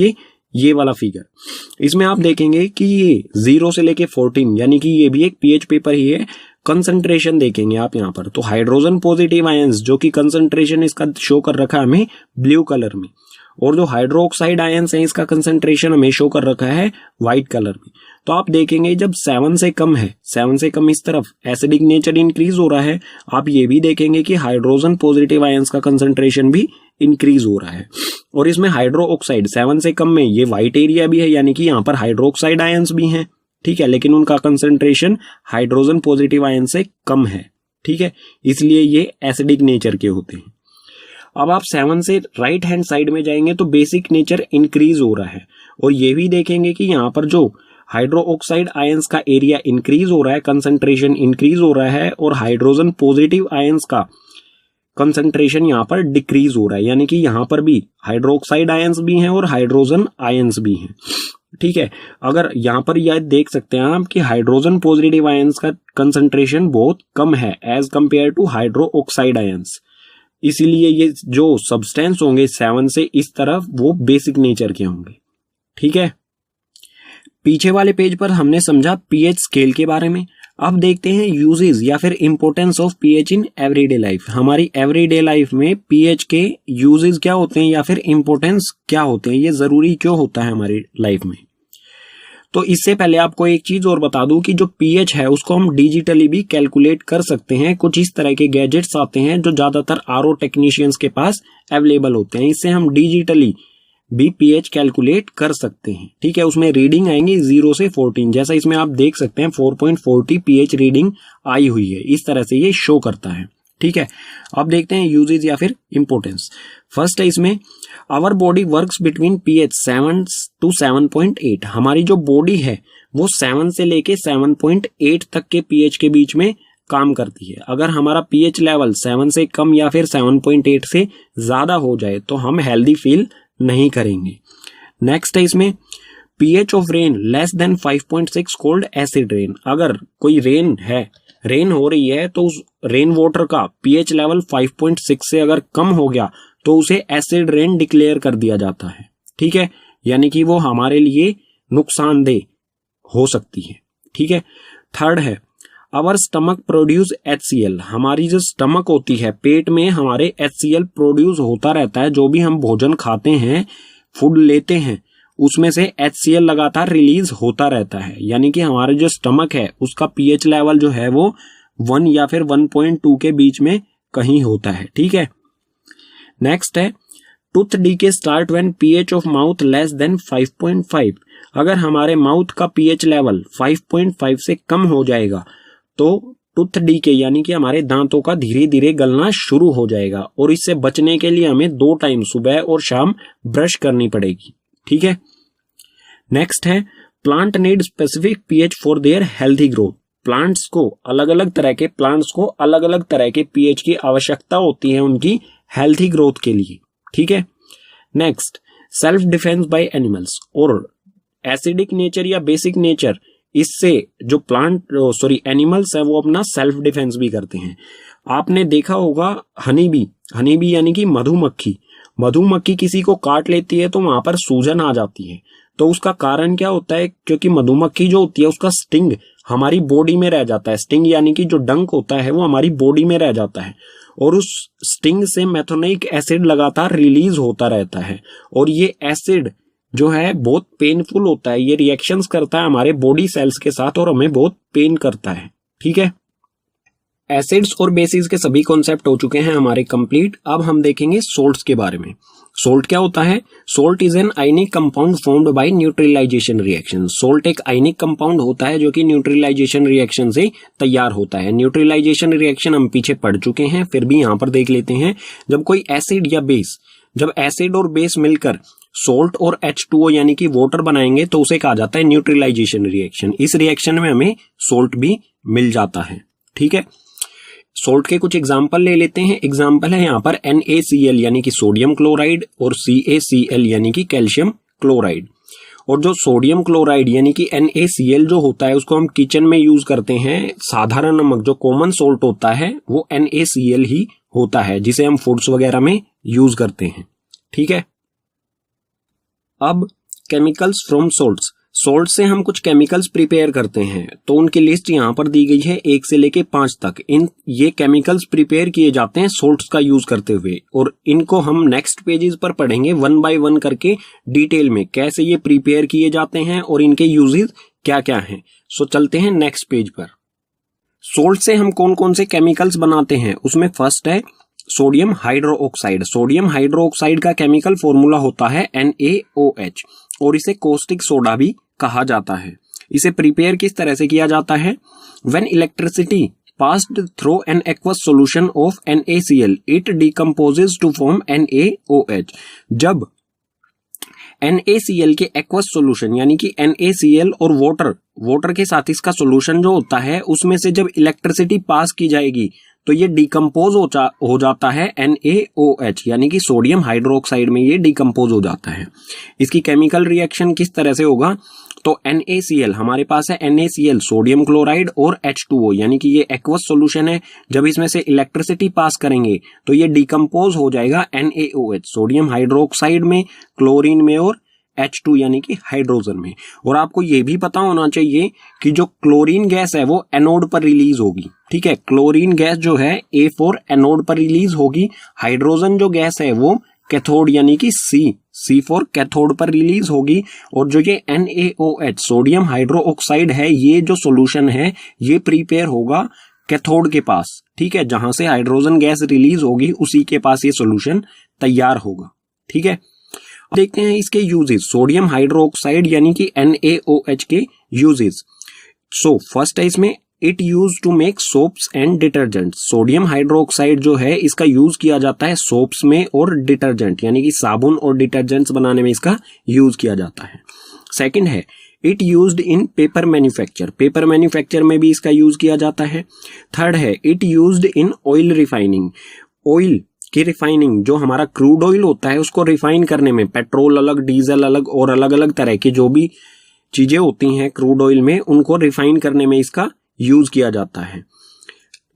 ये वाला फिगर। इसमें आप देखेंगे कि ये 0 से लेके 14 यानी कि ये भी एक पीएच पेपर ही है। कंसंट्रेशन देखेंगे आप यहाँ पर, तो हाइड्रोजन पॉजिटिव आयंस जो कि कंसंट्रेशन इसका शो कर रखा है हमें ब्लू कलर में, और जो हाइड्रोक्साइड आयंस है इसका कंसंट्रेशन हमें शो कर रखा है व्हाइट कलर में। तो आप देखेंगे जब 7 से कम है, 7 से कम इस तरफ एसिडिक नेचर इंक्रीज हो रहा है। आप ये भी देखेंगे कि हाइड्रोजन पॉजिटिव आयंस का कंसंट्रेशन भी इंक्रीज हो रहा है। और इसमें हाइड्रो ऑक्साइड 7 से कम में ये व्हाइट एरिया भी है, यानी कि यहाँ पर हाइड्रोक्साइड आयंस भी हैं, ठीक है, लेकिन उनका कंसंट्रेशन हाइड्रोजन पॉजिटिव आयन से कम है, ठीक है, इसलिए ये एसिडिक नेचर के होते हैं। अब आप 7 से राइट हैंड साइड में जाएंगे तो बेसिक नेचर इंक्रीज हो रहा है, और ये भी देखेंगे कि यहाँ पर जो हाइड्रो ऑक्साइड आयंस का एरिया इंक्रीज हो रहा है, कंसंट्रेशन इंक्रीज हो रहा है, और हाइड्रोजन पॉजिटिव आयंस का कंसंट्रेशन यहाँ पर डिक्रीज हो रहा है, यानी कि यहाँ पर भी हाइड्रोक्साइड आयंस भी हैं और हाइड्रोजन आयंस भी हैं, ठीक है। अगर यहाँ पर यह देख सकते हैं आप कि हाइड्रोजन पॉजिटिव आयंस का कंसंट्रेशन बहुत कम है as compare to hydroxide ions, इसीलिए ये जो सब्सटेंस होंगे 7 से इस तरफ वो बेसिक नेचर के होंगे, ठीक है। पीछे वाले पेज पर हमने समझा पीएच स्केल के बारे में। अब देखते हैं यूजेस या फिर importance of pH in everyday life. हमारी एवरीडे लाइफ में पीएच के यूजेस क्या होते हैं या फिर इंपोर्टेंस क्या होते हैं, ये जरूरी क्यों होता है हमारी लाइफ में। तो इससे पहले आपको एक चीज और बता दूं कि जो पीएच है उसको हम डिजिटली भी कैलकुलेट कर सकते हैं। कुछ इस तरह के गैजेट्स आते हैं जो ज्यादातर आरओ टेक्नीशियंस के पास अवेलेबल होते हैं, इससे हम डिजिटली भी पीएच कैलकुलेट कर सकते हैं, ठीक है। उसमें रीडिंग आएंगी 0 से 14, जैसा इसमें आप देख सकते हैं 4.40 पीएच रीडिंग आई हुई है, इस तरह से ये शो करता है, ठीक है। अब देखते हैं यूजेज या फिर इंपोर्टेंस। फर्स्ट है इसमें our body works between pH 7 to 7.8। हमारी जो बॉडी है वो 7 से लेके 7.8 तक के पीएच के बीच में काम करती है। अगर हमारा पीएच लेवल 7 से कम या फिर 7.8 से ज्यादा हो जाए तो हम हेल्दी फील नहीं करेंगे। नेक्स्ट है इसमें pH of rain less than 5.6 called acid rain. अगर कोई रेन हो रही है तो उस रेन वाटर का पीएच लेवल 5.6 से अगर कम हो गया तो उसे एसिड रेन डिक्लेयर कर दिया जाता है, ठीक है, यानी कि वो हमारे लिए नुकसानदेह हो सकती है, ठीक है। थर्ड है आवर स्टमक प्रोड्यूस HCl। हमारी जो स्टमक होती है, पेट में हमारे HCl प्रोड्यूस होता रहता है। जो भी हम भोजन खाते हैं, फूड लेते हैं, उसमें से HCl लगातार रिलीज होता रहता है, यानी कि हमारा जो स्टमक है उसका पीएच लेवल जो है वो 1 या फिर 1.2 के बीच में कहीं होता है, ठीक है। नेक्स्ट है tooth decay start when pH of mouth less than 5.5। अगर हमारे माउथ का पीएच लेवल 5.5 से कम हो जाएगा तो टूथ डीके यानी कि हमारे दांतों का धीरे धीरे गलना शुरू हो जाएगा, और इससे बचने के लिए हमें 2 टाइम सुबह और शाम ब्रश करनी पड़ेगी। ठीक है। नेक्स्ट है plant need specific pH for their healthy growth. Plants को अलग अलग तरह के पीएच की आवश्यकता होती है उनकी हेल्थी ग्रोथ के लिए। ठीक है। Next self defence by animals, और एसिडिक नेचर या बेसिक नेचर, इससे जो एनिमल्स है वो अपना सेल्फ डिफेंस भी करते हैं। आपने देखा होगा हनी बी यानी कि मधुमक्खी किसी को काट लेती है तो वहां पर सूजन आ जाती है। तो उसका कारण क्या होता है, क्योंकि मधुमक्खी जो होती है उसका स्टिंग हमारी बॉडी में रह जाता है। स्टिंग यानी कि जो डंक होता है वो हमारी बॉडी में रह जाता है, और उस स्टिंग से मेथोनिक एसिड लगातार रिलीज होता रहता है, और ये एसिड जो है बहुत पेनफुल होता है। ये रिएक्शंस करता है हमारे बॉडी सेल्स के साथ और हमें बहुत पेन करता है। ठीक है। एसिड्स और बेसिस के सभी कॉन्सेप्ट हो चुके हैं हमारे कंप्लीट। अब हम देखेंगे सोल्ट्स के बारे में। सोल्ट क्या होता है? Salt is an ionic compound formed by neutralisation reaction. Salt एक आयनिक कंपाउंड होता है जो कि न्यूट्रलाइजेशन रिएक्शन से तैयार होता है। न्यूट्रलाइजेशन रिएक्शन हम पीछे पढ़ चुके हैं, फिर भी यहां पर देख लेते हैं। जब कोई एसिड या बेस, जब एसिड और बेस मिलकर सोल्ट और H2O यानी कि वाटर बनाएंगे तो उसे कहा जाता है न्यूट्रलाइजेशन रिएक्शन। इस रिएक्शन में हमें सोल्ट भी मिल जाता है। ठीक है। सोल्ट के कुछ एग्जाम्पल ले लेते हैं। एग्जाम्पल है यहाँ पर NaCl यानी कि सोडियम क्लोराइड और CaCl यानी कि कैल्शियम क्लोराइड। और जो सोडियम क्लोराइड यानी कि NaCl जो होता है उसको हम किचन में यूज करते हैं। साधारण नमक जो कॉमन सोल्ट होता है वो NaCl ही होता है, जिसे हम फूड्स वगैरह में यूज करते हैं। ठीक है। अब केमिकल्स फ्रॉम सोल्ट्स। सोल्ट से हम कुछ केमिकल्स प्रिपेयर करते हैं, तो उनकी लिस्ट यहाँ पर दी गई है 1 से लेके 5 तक। ये केमिकल्स प्रिपेयर किए जाते हैं सोल्ट्स का यूज करते हुए, और इनको हम नेक्स्ट पेजेस पर पढ़ेंगे 1 बाय 1 करके डिटेल में, कैसे ये प्रिपेयर किए जाते हैं और इनके यूजेस क्या क्या हैं। सो चलते हैं नेक्स्ट पेज पर। सोल्ट से हम कौन कौन से केमिकल्स बनाते हैं, उसमें फर्स्ट है सोडियम हाइड्रोक्साइड। सोडियम हाइड्रोक्साइड का केमिकल फॉर्मूला होता है NaOH, और इसे कॉस्टिक सोडा भी कहा जाता है। इसे प्रिपेयर किस तरह से किया जाता है? When electricity passed through an aqueous solution of NaCl it decomposes to form NaOH। जब NaCl के एक्वस सॉल्यूशन यानी कि NaCl और वाटर के साथ इसका सॉल्यूशन जो होता है उसमें से जब इलेक्ट्रिसिटी पास की जाएगी तो ये डिकम्पोज हो जाता है NaOH यानी कि सोडियम हाइड्रोक्साइड में ये डिकम्पोज हो जाता है। इसकी केमिकल रिएक्शन किस तरह से होगा? तो NaCl हमारे पास है NaCl सोडियम क्लोराइड और H2O यानी कि ये एक्वस सॉल्यूशन है। जब इसमें से इलेक्ट्रिसिटी पास करेंगे तो ये डिकम्पोज हो जाएगा NaOH सोडियम हाइड्रोक्साइड में, क्लोरीन में और H2 यानी कि हाइड्रोजन में। और आपको ये भी पता होना चाहिए कि जो क्लोरीन गैस है वो एनोड पर रिलीज होगी। ठीक है। क्लोरीन गैस जो है A4 एनोड पर रिलीज होगी। हाइड्रोजन जो गैस है वो कैथोड यानी कि C4 कैथोड पर रिलीज होगी। और जो ये NaOH सोडियम हाइड्रोक्साइड है, ये जो सॉल्यूशन है ये प्रिपेयर होगा कैथोड के पास। ठीक है। जहां से हाइड्रोजन गैस रिलीज होगी उसी के पास ये सॉल्यूशन तैयार होगा। ठीक है। देखते हैं इसके यूजेस। सोडियम हाइड्रोक्साइड यानी कि NaOH के यूजेस। सो फर्स्ट है इसमें it use to make soaps and detergent. Sodium hydroxide जो है इसका यूज किया जाता है सोप्स में और डिटर्जेंट यानी कि साबुन और डिटर्जेंट्स बनाने में इसका यूज किया जाता है। सेकंड है it used in paper manufacture. Paper manufacture में भी इसका यूज किया जाता है। थर्ड है it used in oil refining. Oil की रिफाइनिंग, जो हमारा क्रूड ऑयल होता है उसको रिफाइन करने में, पेट्रोल अलग, डीजल अलग और अलग अलग तरह की जो भी चीजें होती हैं क्रूड ऑयल में, उनको रिफाइन करने में इसका यूज किया जाता है।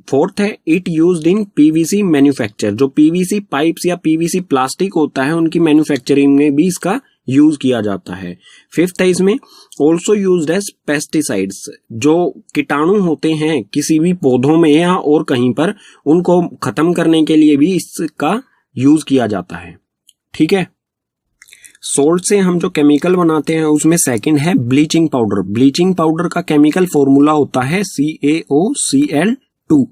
फोर्थ है it used in PVC manufacture. जो PVC पाइप्स या PVC प्लास्टिक होता है उनकी मैन्युफैक्चरिंग में भी इसका यूज किया जाता है। फिफ्थ है इसमें ऑल्सो यूज्ड एज पेस्टिसाइड्स। जो कीटाणु होते हैं किसी भी पौधों में या और कहीं पर, उनको खत्म करने के लिए भी इसका यूज किया जाता है। ठीक है। सोल्ट से हम जो केमिकल बनाते हैं उसमें सेकंड है ब्लीचिंग पाउडर। ब्लीचिंग पाउडर का केमिकल फॉर्मूला होता है CaOCl2।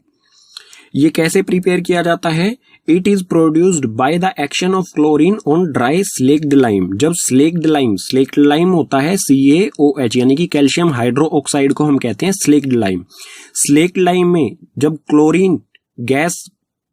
ये कैसे प्रिपेयर किया जाता है? It is produced by the action of chlorine on dry slaked lime. जब स्लेक्ड लाइम होता है CaOH यानी कि कैल्शियम हाइड्रोक्साइड को हम कहते हैं स्लेक्ड लाइम। स्लेक्ड लाइम में जब क्लोरीन गैस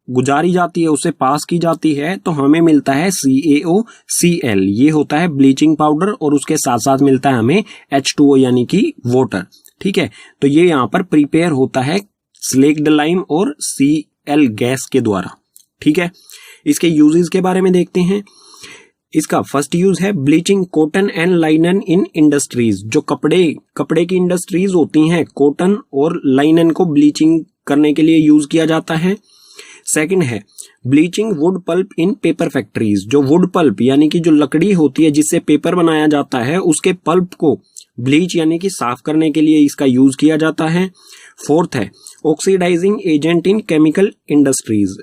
गुजारी जाती है, उससे पास की जाती है, तो हमें मिलता है CaOCl। ये होता है ब्लीचिंग पाउडर और उसके साथ साथ मिलता है हमें H2O यानी कि वाटर। ठीक है, तो ये यहाँ पर प्रिपेयर होता है स्लेक्ड लाइम और Cl गैस के द्वारा। ठीक है, इसके यूजेस के बारे में देखते हैं। इसका फर्स्ट यूज है bleaching cotton and लाइनन in industries. जो कपड़े की इंडस्ट्रीज होती हैं, कॉटन और लाइनन को ब्लीचिंग करने के लिए यूज किया जाता है। सेकंड है ब्लीचिंग वुड पल्प इन पेपर फैक्ट्रीज। जो वुड पल्प यानी कि जो लकड़ी होती है जिससे पेपर बनाया जाता है, उसके पल्प को ब्लीच यानी कि साफ करने के लिए इसका यूज किया जाता है। फोर्थ है oxidising agent in chemical industries.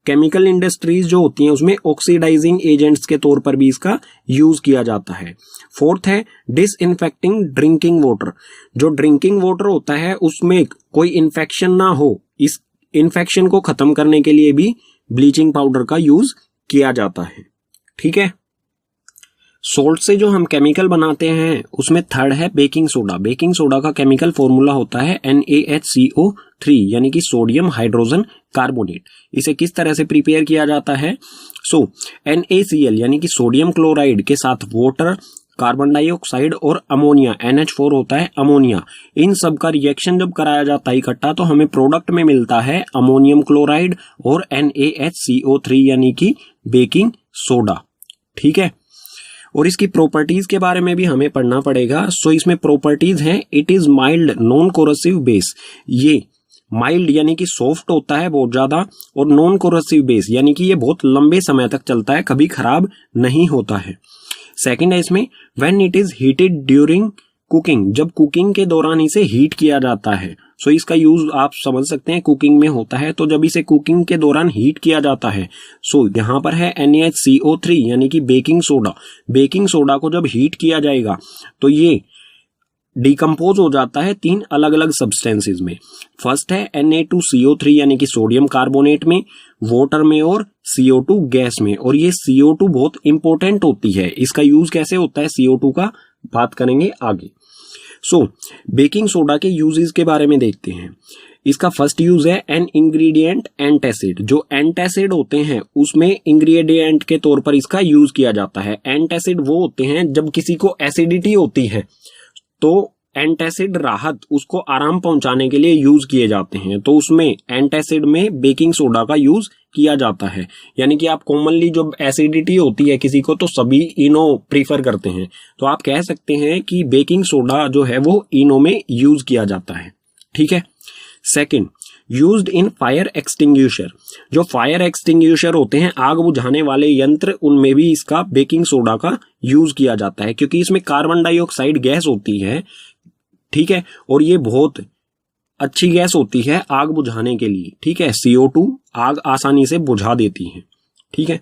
Chemical industries जो होती हैं उसमें ऑक्सीडाइजिंग एजेंट्स के तौर पर भी इसका यूज किया जाता है। फोर्थ है डिसइंफेक्टिंग ड्रिंकिंग वाटर। जो ड्रिंकिंग वाटर होता है उसमें कोई इन्फेक्शन ना हो, इस इन्फेक्शन को खत्म करने के लिए भी ब्लीचिंग पाउडर का यूज किया जाता है। ठीक है, सोल्ट से जो हम केमिकल बनाते हैं उसमें थर्ड है बेकिंग सोडा। बेकिंग सोडा का केमिकल फॉर्मूला होता है NaHCO3 यानी कि सोडियम हाइड्रोजन कार्बोनेट। इसे किस तरह से प्रिपेयर किया जाता है? NaCl यानी कि सोडियम क्लोराइड के साथ वाटर, कार्बन डाइऑक्साइड और अमोनिया NH4 होता है अमोनिया। इन सब का रिएक्शन जब कराया जाता है इकट्ठा तो हमें प्रोडक्ट में मिलता है अमोनियम क्लोराइड और NaHCO3 यानी कि बेकिंग सोडा। ठीक है, और इसकी प्रॉपर्टीज के बारे में भी हमें पढ़ना पड़ेगा। इसमें प्रॉपर्टीज हैं, it is mild non corrosive base. ये माइल्ड यानी कि सॉफ्ट होता है बहुत ज्यादा, और नॉन कोरोसिव बेस यानी कि ये बहुत लंबे समय तक चलता है, कभी खराब नहीं होता है। सेकंड है इसमें when it is heated during cooking. जब कुकिंग के दौरान इसे हीट किया जाता है, इसका यूज आप समझ सकते हैं कुकिंग में होता है, तो जब इसे कुकिंग के दौरान हीट किया जाता है, यहां पर है NaCO3 यानी कि बेकिंग सोडा। बेकिंग सोडा को जब हीट किया जाएगा तो ये डिकम्पोज हो जाता है 3 अलग अलग सब्सटेंसेस में। फर्स्ट है Na2CO3 यानी कि सोडियम कार्बोनेट में, वाटर में और CO2 गैस में। और ये CO2 बहुत इंपॉर्टेंट होती है, इसका यूज कैसे होता है CO2 का बात करेंगे आगे। बेकिंग सोडा के यूजेस के बारे में देखते हैं। इसका फर्स्ट यूज है एन इंग्रेडिएंट एंटासिड। जो एंटासिड होते हैं उसमें इंग्रेडिएंट के तौर पर इसका यूज किया जाता है। एंटासिड वो होते हैं जब किसी को एसिडिटी होती है तो एंटासिड राहत उसको आराम पहुंचाने के लिए यूज किए जाते हैं, तो उसमें एंटासिड में बेकिंग सोडा का यूज किया जाता है। यानी कि आप कॉमनली जब एसिडिटी होती है किसी को तो सभी इनो प्रीफर करते हैं, तो आप कह सकते हैं कि बेकिंग सोडा जो है वो इनो में यूज किया जाता है। ठीक है, second used in fire extinguisher. जो फायर एक्सटिंग्विशर होते हैं, आग बुझाने वाले यंत्र, उनमें भी इसका बेकिंग सोडा का यूज किया जाता है, क्योंकि इसमें कार्बन डाइऑक्साइड गैस होती है। ठीक है, और ये बहुत अच्छी गैस होती है आग बुझाने के लिए। ठीक है, CO2 आग आसानी से बुझा देती है। ठीक है,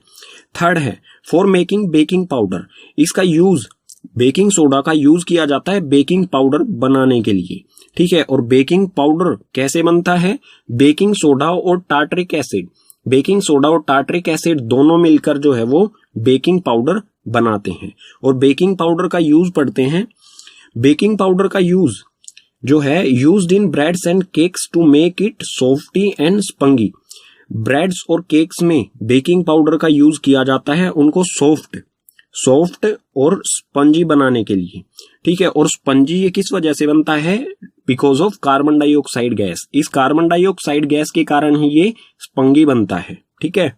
थर्ड है फॉर मेकिंग बेकिंग पाउडर। इसका यूज बेकिंग सोडा का यूज किया जाता है बेकिंग पाउडर बनाने के लिए। ठीक है, और बेकिंग पाउडर कैसे बनता है? बेकिंग सोडा और टार्टरिक एसिड, बेकिंग सोडा और टार्टरिक एसिड दोनों मिलकर जो है वो बेकिंग पाउडर बनाते हैं। और बेकिंग पाउडर का यूज पढ़ते हैं। बेकिंग पाउडर का यूज जो है used in breads and cakes to make it softy and spongy. Breads और केक्स में बेकिंग पाउडर का यूज किया जाता है उनको सॉफ्ट और स्पंजी बनाने के लिए। ठीक है, और स्पंजी ये किस वजह से बनता है? Because of carbon dioxide gas. इस कार्बन डाइऑक्साइड गैस के कारण ही ये स्पंगी बनता है। ठीक है,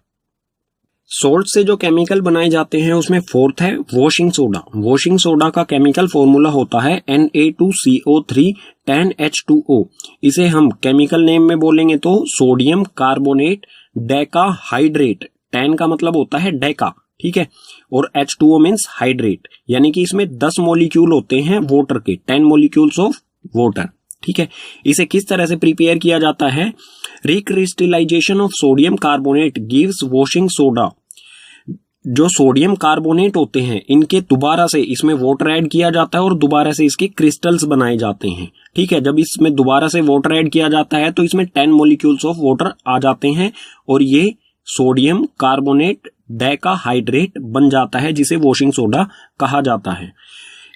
सोल्ट से जो केमिकल बनाए जाते हैं उसमें फोर्थ है वॉशिंग सोडा। वॉशिंग सोडा का केमिकल फॉर्मूला होता है Na2CO3 10H2O। इसे हम केमिकल नेम में बोलेंगे तो सोडियम कार्बोनेट डेकाहाइड्रेट। 10 का मतलब होता है डेका। ठीक है, और H2O मीन्स हाइड्रेट, यानी कि इसमें 10 मॉलिक्यूल होते हैं वाटर के, 10 मॉलिक्यूल्स ऑफ वाटर। ठीक है, इसे किस तरह से प्रिपेयर किया जाता है? Recrystallisation of sodium carbonate gives washing soda. जो सोडियम कार्बोनेट होते हैं इनके दोबारा से इसमें वाटर ऐड किया जाता है और दोबारा से इसके क्रिस्टल्स बनाए जाते हैं। ठीक है, जब इसमें दोबारा से वाटर ऐड किया जाता है तो इसमें 10 मॉलिक्यूल्स ऑफ वाटर आ जाते हैं और ये सोडियम कार्बोनेट डेकाहाइड्रेट बन जाता है, जिसे वॉशिंग सोडा कहा जाता है।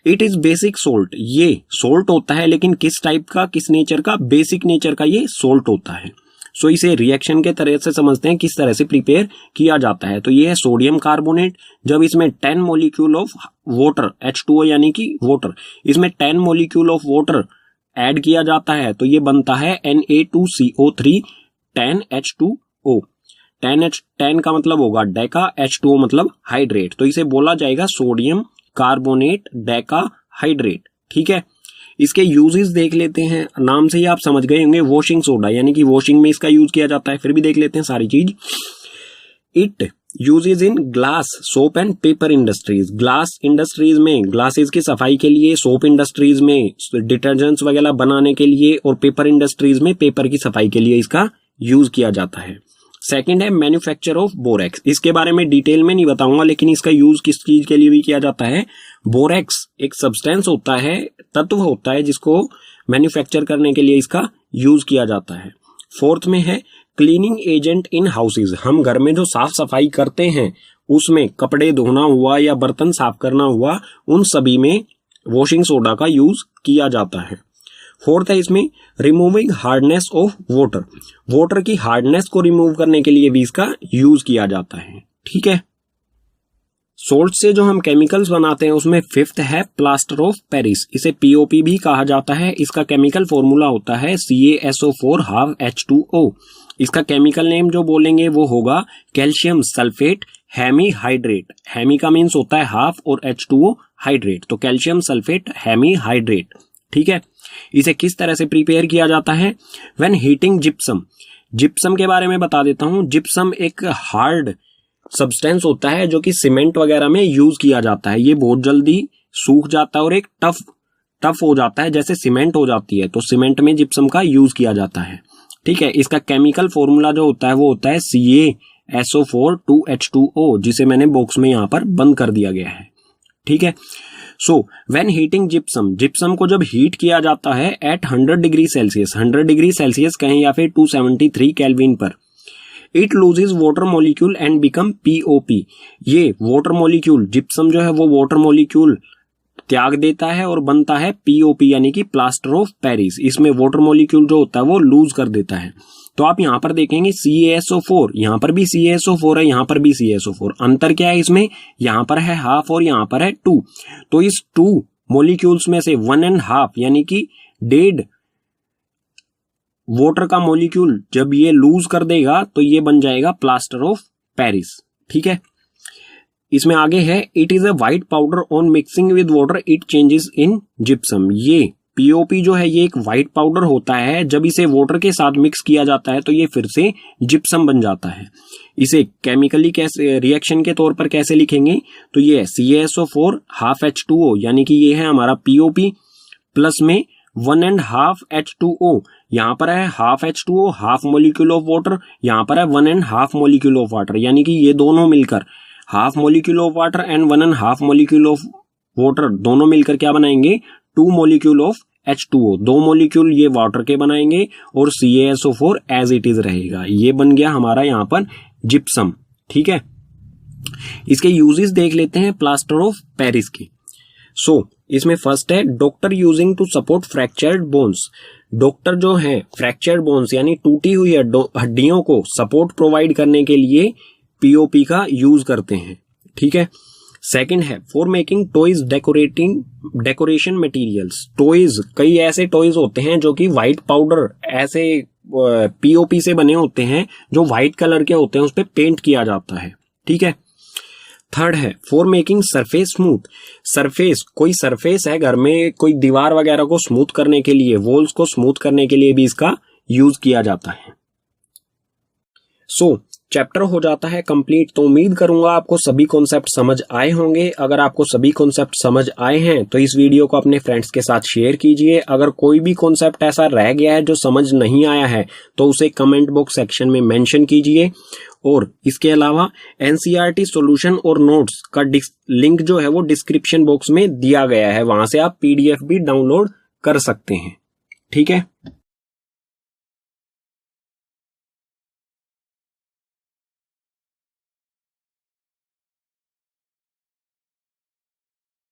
इट इज बेसिक सोल्ट, ये सोल्ट होता है, लेकिन किस टाइप का, किस नेचर का, बेसिक नेचर का ये सोल्ट होता है। सो इसे रिएक्शन के तरह से समझते हैं, किस तरह से प्रिपेयर किया जाता है। तो ये है सोडियम कार्बोनेट। जब इसमें 10 मॉलिक्यूल ऑफ वाटर, H2O यानी कि वाटर, इसमें 10 मॉलिक्यूल ऑफ वाटर ऐड किया जाता है तो ये बनता है Na2CO3 10H2O। 10 का मतलब होगा डेका, H2O मतलब हाइड्रेट, तो इसे बोला जाएगा सोडियम कार्बोनेट डेकाहाइड्रेट। ठीक है, इसके यूजेस देख लेते हैं। नाम से ही आप समझ गए होंगे, वॉशिंग सोडा यानी कि वॉशिंग में इसका यूज किया जाता है। फिर भी देख लेते हैं सारी चीज। It uses in glass, soap and paper industries. Glass industries में ग्लासेस की सफाई के लिए, सोप इंडस्ट्रीज में डिटर्जेंट्स वगैरह बनाने के लिए, और पेपर इंडस्ट्रीज में पेपर की सफाई के लिए इसका यूज किया जाता है। सेकंड है मैन्युफैक्चर ऑफ बोरेक्स। इसके बारे में डिटेल में नहीं बताऊंगा, लेकिन इसका यूज किस चीज के लिए भी किया जाता है। बोरेक्स एक सब्सटेंस होता है, तत्व होता है, जिसको मैन्युफैक्चर करने के लिए इसका यूज किया जाता है। फोर्थ में है क्लीनिंग एजेंट इन हाउसेज। हम घर में जो साफ सफाई करते हैं उसमें कपड़े धोना हुआ या बर्तन साफ करना हुआ, उन सभी में वॉशिंग सोडा का यूज किया जाता है। फोर्थ है इसमें removing hardness of water. Water की हार्डनेस को रिमूव करने के लिए भी इसका यूज किया जाता है। ठीक है, सोल्ट से जो हम केमिकल्स बनाते हैं उसमें फिफ्थ है प्लास्टर ऑफ पेरिस। इसे पीओपी भी कहा जाता है। इसका केमिकल फॉर्मूला होता है CaSO4 half H2O। इसका केमिकल नेम जो बोलेंगे वो होगा कैल्शियम सल्फेट हेमीहाइड्रेट। हेमी का मीन्स होता है हाफ और H2O हाइड्रेट, तो कैल्शियम सल्फेट हेमीहाइड्रेट। ठीक है, इसे किस तरह से प्रिपेयर किया जाता है? When heating gypsum. जिप्सम के बारे में बता देता हूं। जिप्सम एक हार्ड सब्सटेंस होता है जो कि सीमेंट वगैरह में यूज किया जाता है। ये बहुत जल्दी सूख जाता है और एक टफ हो जाता है, जैसे सीमेंट हो जाती है, तो सीमेंट में जिप्सम का यूज किया जाता है। ठीक है, इसका केमिकल फॉर्मूला जो होता है वो होता है CaSO4 2H2O, जिसे मैंने बॉक्स में यहां पर बंद कर दिया गया है। ठीक है, so when heating gypsum, gypsum को जब हीट किया जाता है at 100 degree Celsius, 100 degree Celsius कहें या फिर 273 केल्विन पर, it loses water molecule and become POP। ये वाटर मॉलिक्यूल, जिप्सम जो है वो वाटर मॉलिक्यूल त्याग देता है और बनता है POP यानी कि प्लास्टर ऑफ पेरिस। इसमें वाटर मॉलिक्यूल जो होता है वो लूज कर देता है। तो आप यहां पर देखेंगे CaSO4, यहां पर भी CaSO4 है, यहां पर भी CaSO4। अंतर क्या है इसमें? यहां पर है हाफ और यहां पर है 2। तो इस 2 मॉलिक्यूल्स में से 1.5 यानी कि डेड वाटर का मॉलिक्यूल जब ये लूज कर देगा तो ये बन जाएगा प्लास्टर ऑफ पेरिस। ठीक है, इसमें आगे है it is a white powder on mixing with water it changes in gypsum. ये POP जो है ये एक व्हाइट पाउडर होता है, जब इसे वाटर के साथ मिक्स किया जाता है तो ये फिर से जिप्सम बन जाता है। इसे केमिकली कैसे, रिएक्शन के तौर पर कैसे लिखेंगे? तो ये है CaSO4 half H2O यानी कि ये है हमारा POP प्लस में 1.5 H2O। यहां पर है half H2O, half molecule of water, यहां पर है 1.5 मॉलिक्यूल ऑफ वाटर, यानी कि ये दोनों मिलकर half molecule of water and 1.5 molecule of water दोनों मिलकर क्या बनाएंगे? 2 मॉलिक्यूल ऑफ H2O। 2 मॉलिक्यूल ये वाटर के बनाएंगे और CaSO4 एज इट इज रहेगा। ये बन गया हमारा यहां पर जिप्सम। ठीक है, इसके यूजेस देख लेते हैं प्लास्टर ऑफ पेरिस के। सो इसमें फर्स्ट है doctor using to support fractured bones. Doctor जो है फ्रैक्चर्ड बोन्स यानी टूटी हुई हड्डियों को सपोर्ट प्रोवाइड करने के लिए POP का यूज करते हैं। ठीक है, सेकंड है for making toys decoration materials. Toys, कई ऐसे टॉयज होते हैं जो कि व्हाइट पाउडर ऐसे POP से बने होते हैं, जो व्हाइट कलर के होते हैं, उस पे पेंट किया जाता है। ठीक है, थर्ड है for making surface smooth. Surface, कोई सरफेस है घर में, कोई दीवार वगैरह को स्मूथ करने के लिए, वॉल्स को स्मूथ करने के लिए भी इसका यूज किया जाता है। सो चैप्टर हो जाता है कंप्लीट। तो उम्मीद करूंगा आपको सभी कॉन्सेप्ट समझ आए होंगे। अगर आपको सभी कॉन्सेप्ट समझ आए हैं तो इस वीडियो को अपने फ्रेंड्स के साथ शेयर कीजिए। अगर कोई भी कॉन्सेप्ट ऐसा रह गया है जो समझ नहीं आया है तो उसे कमेंट बॉक्स सेक्शन में मेंशन कीजिए। और इसके अलावा NCERT सॉल्यूशन और नोट्स का लिंक जो है वो डिस्क्रिप्शन बॉक्स में दिया गया है, वहां से आप PDF भी डाउनलोड कर सकते हैं। ठीक है।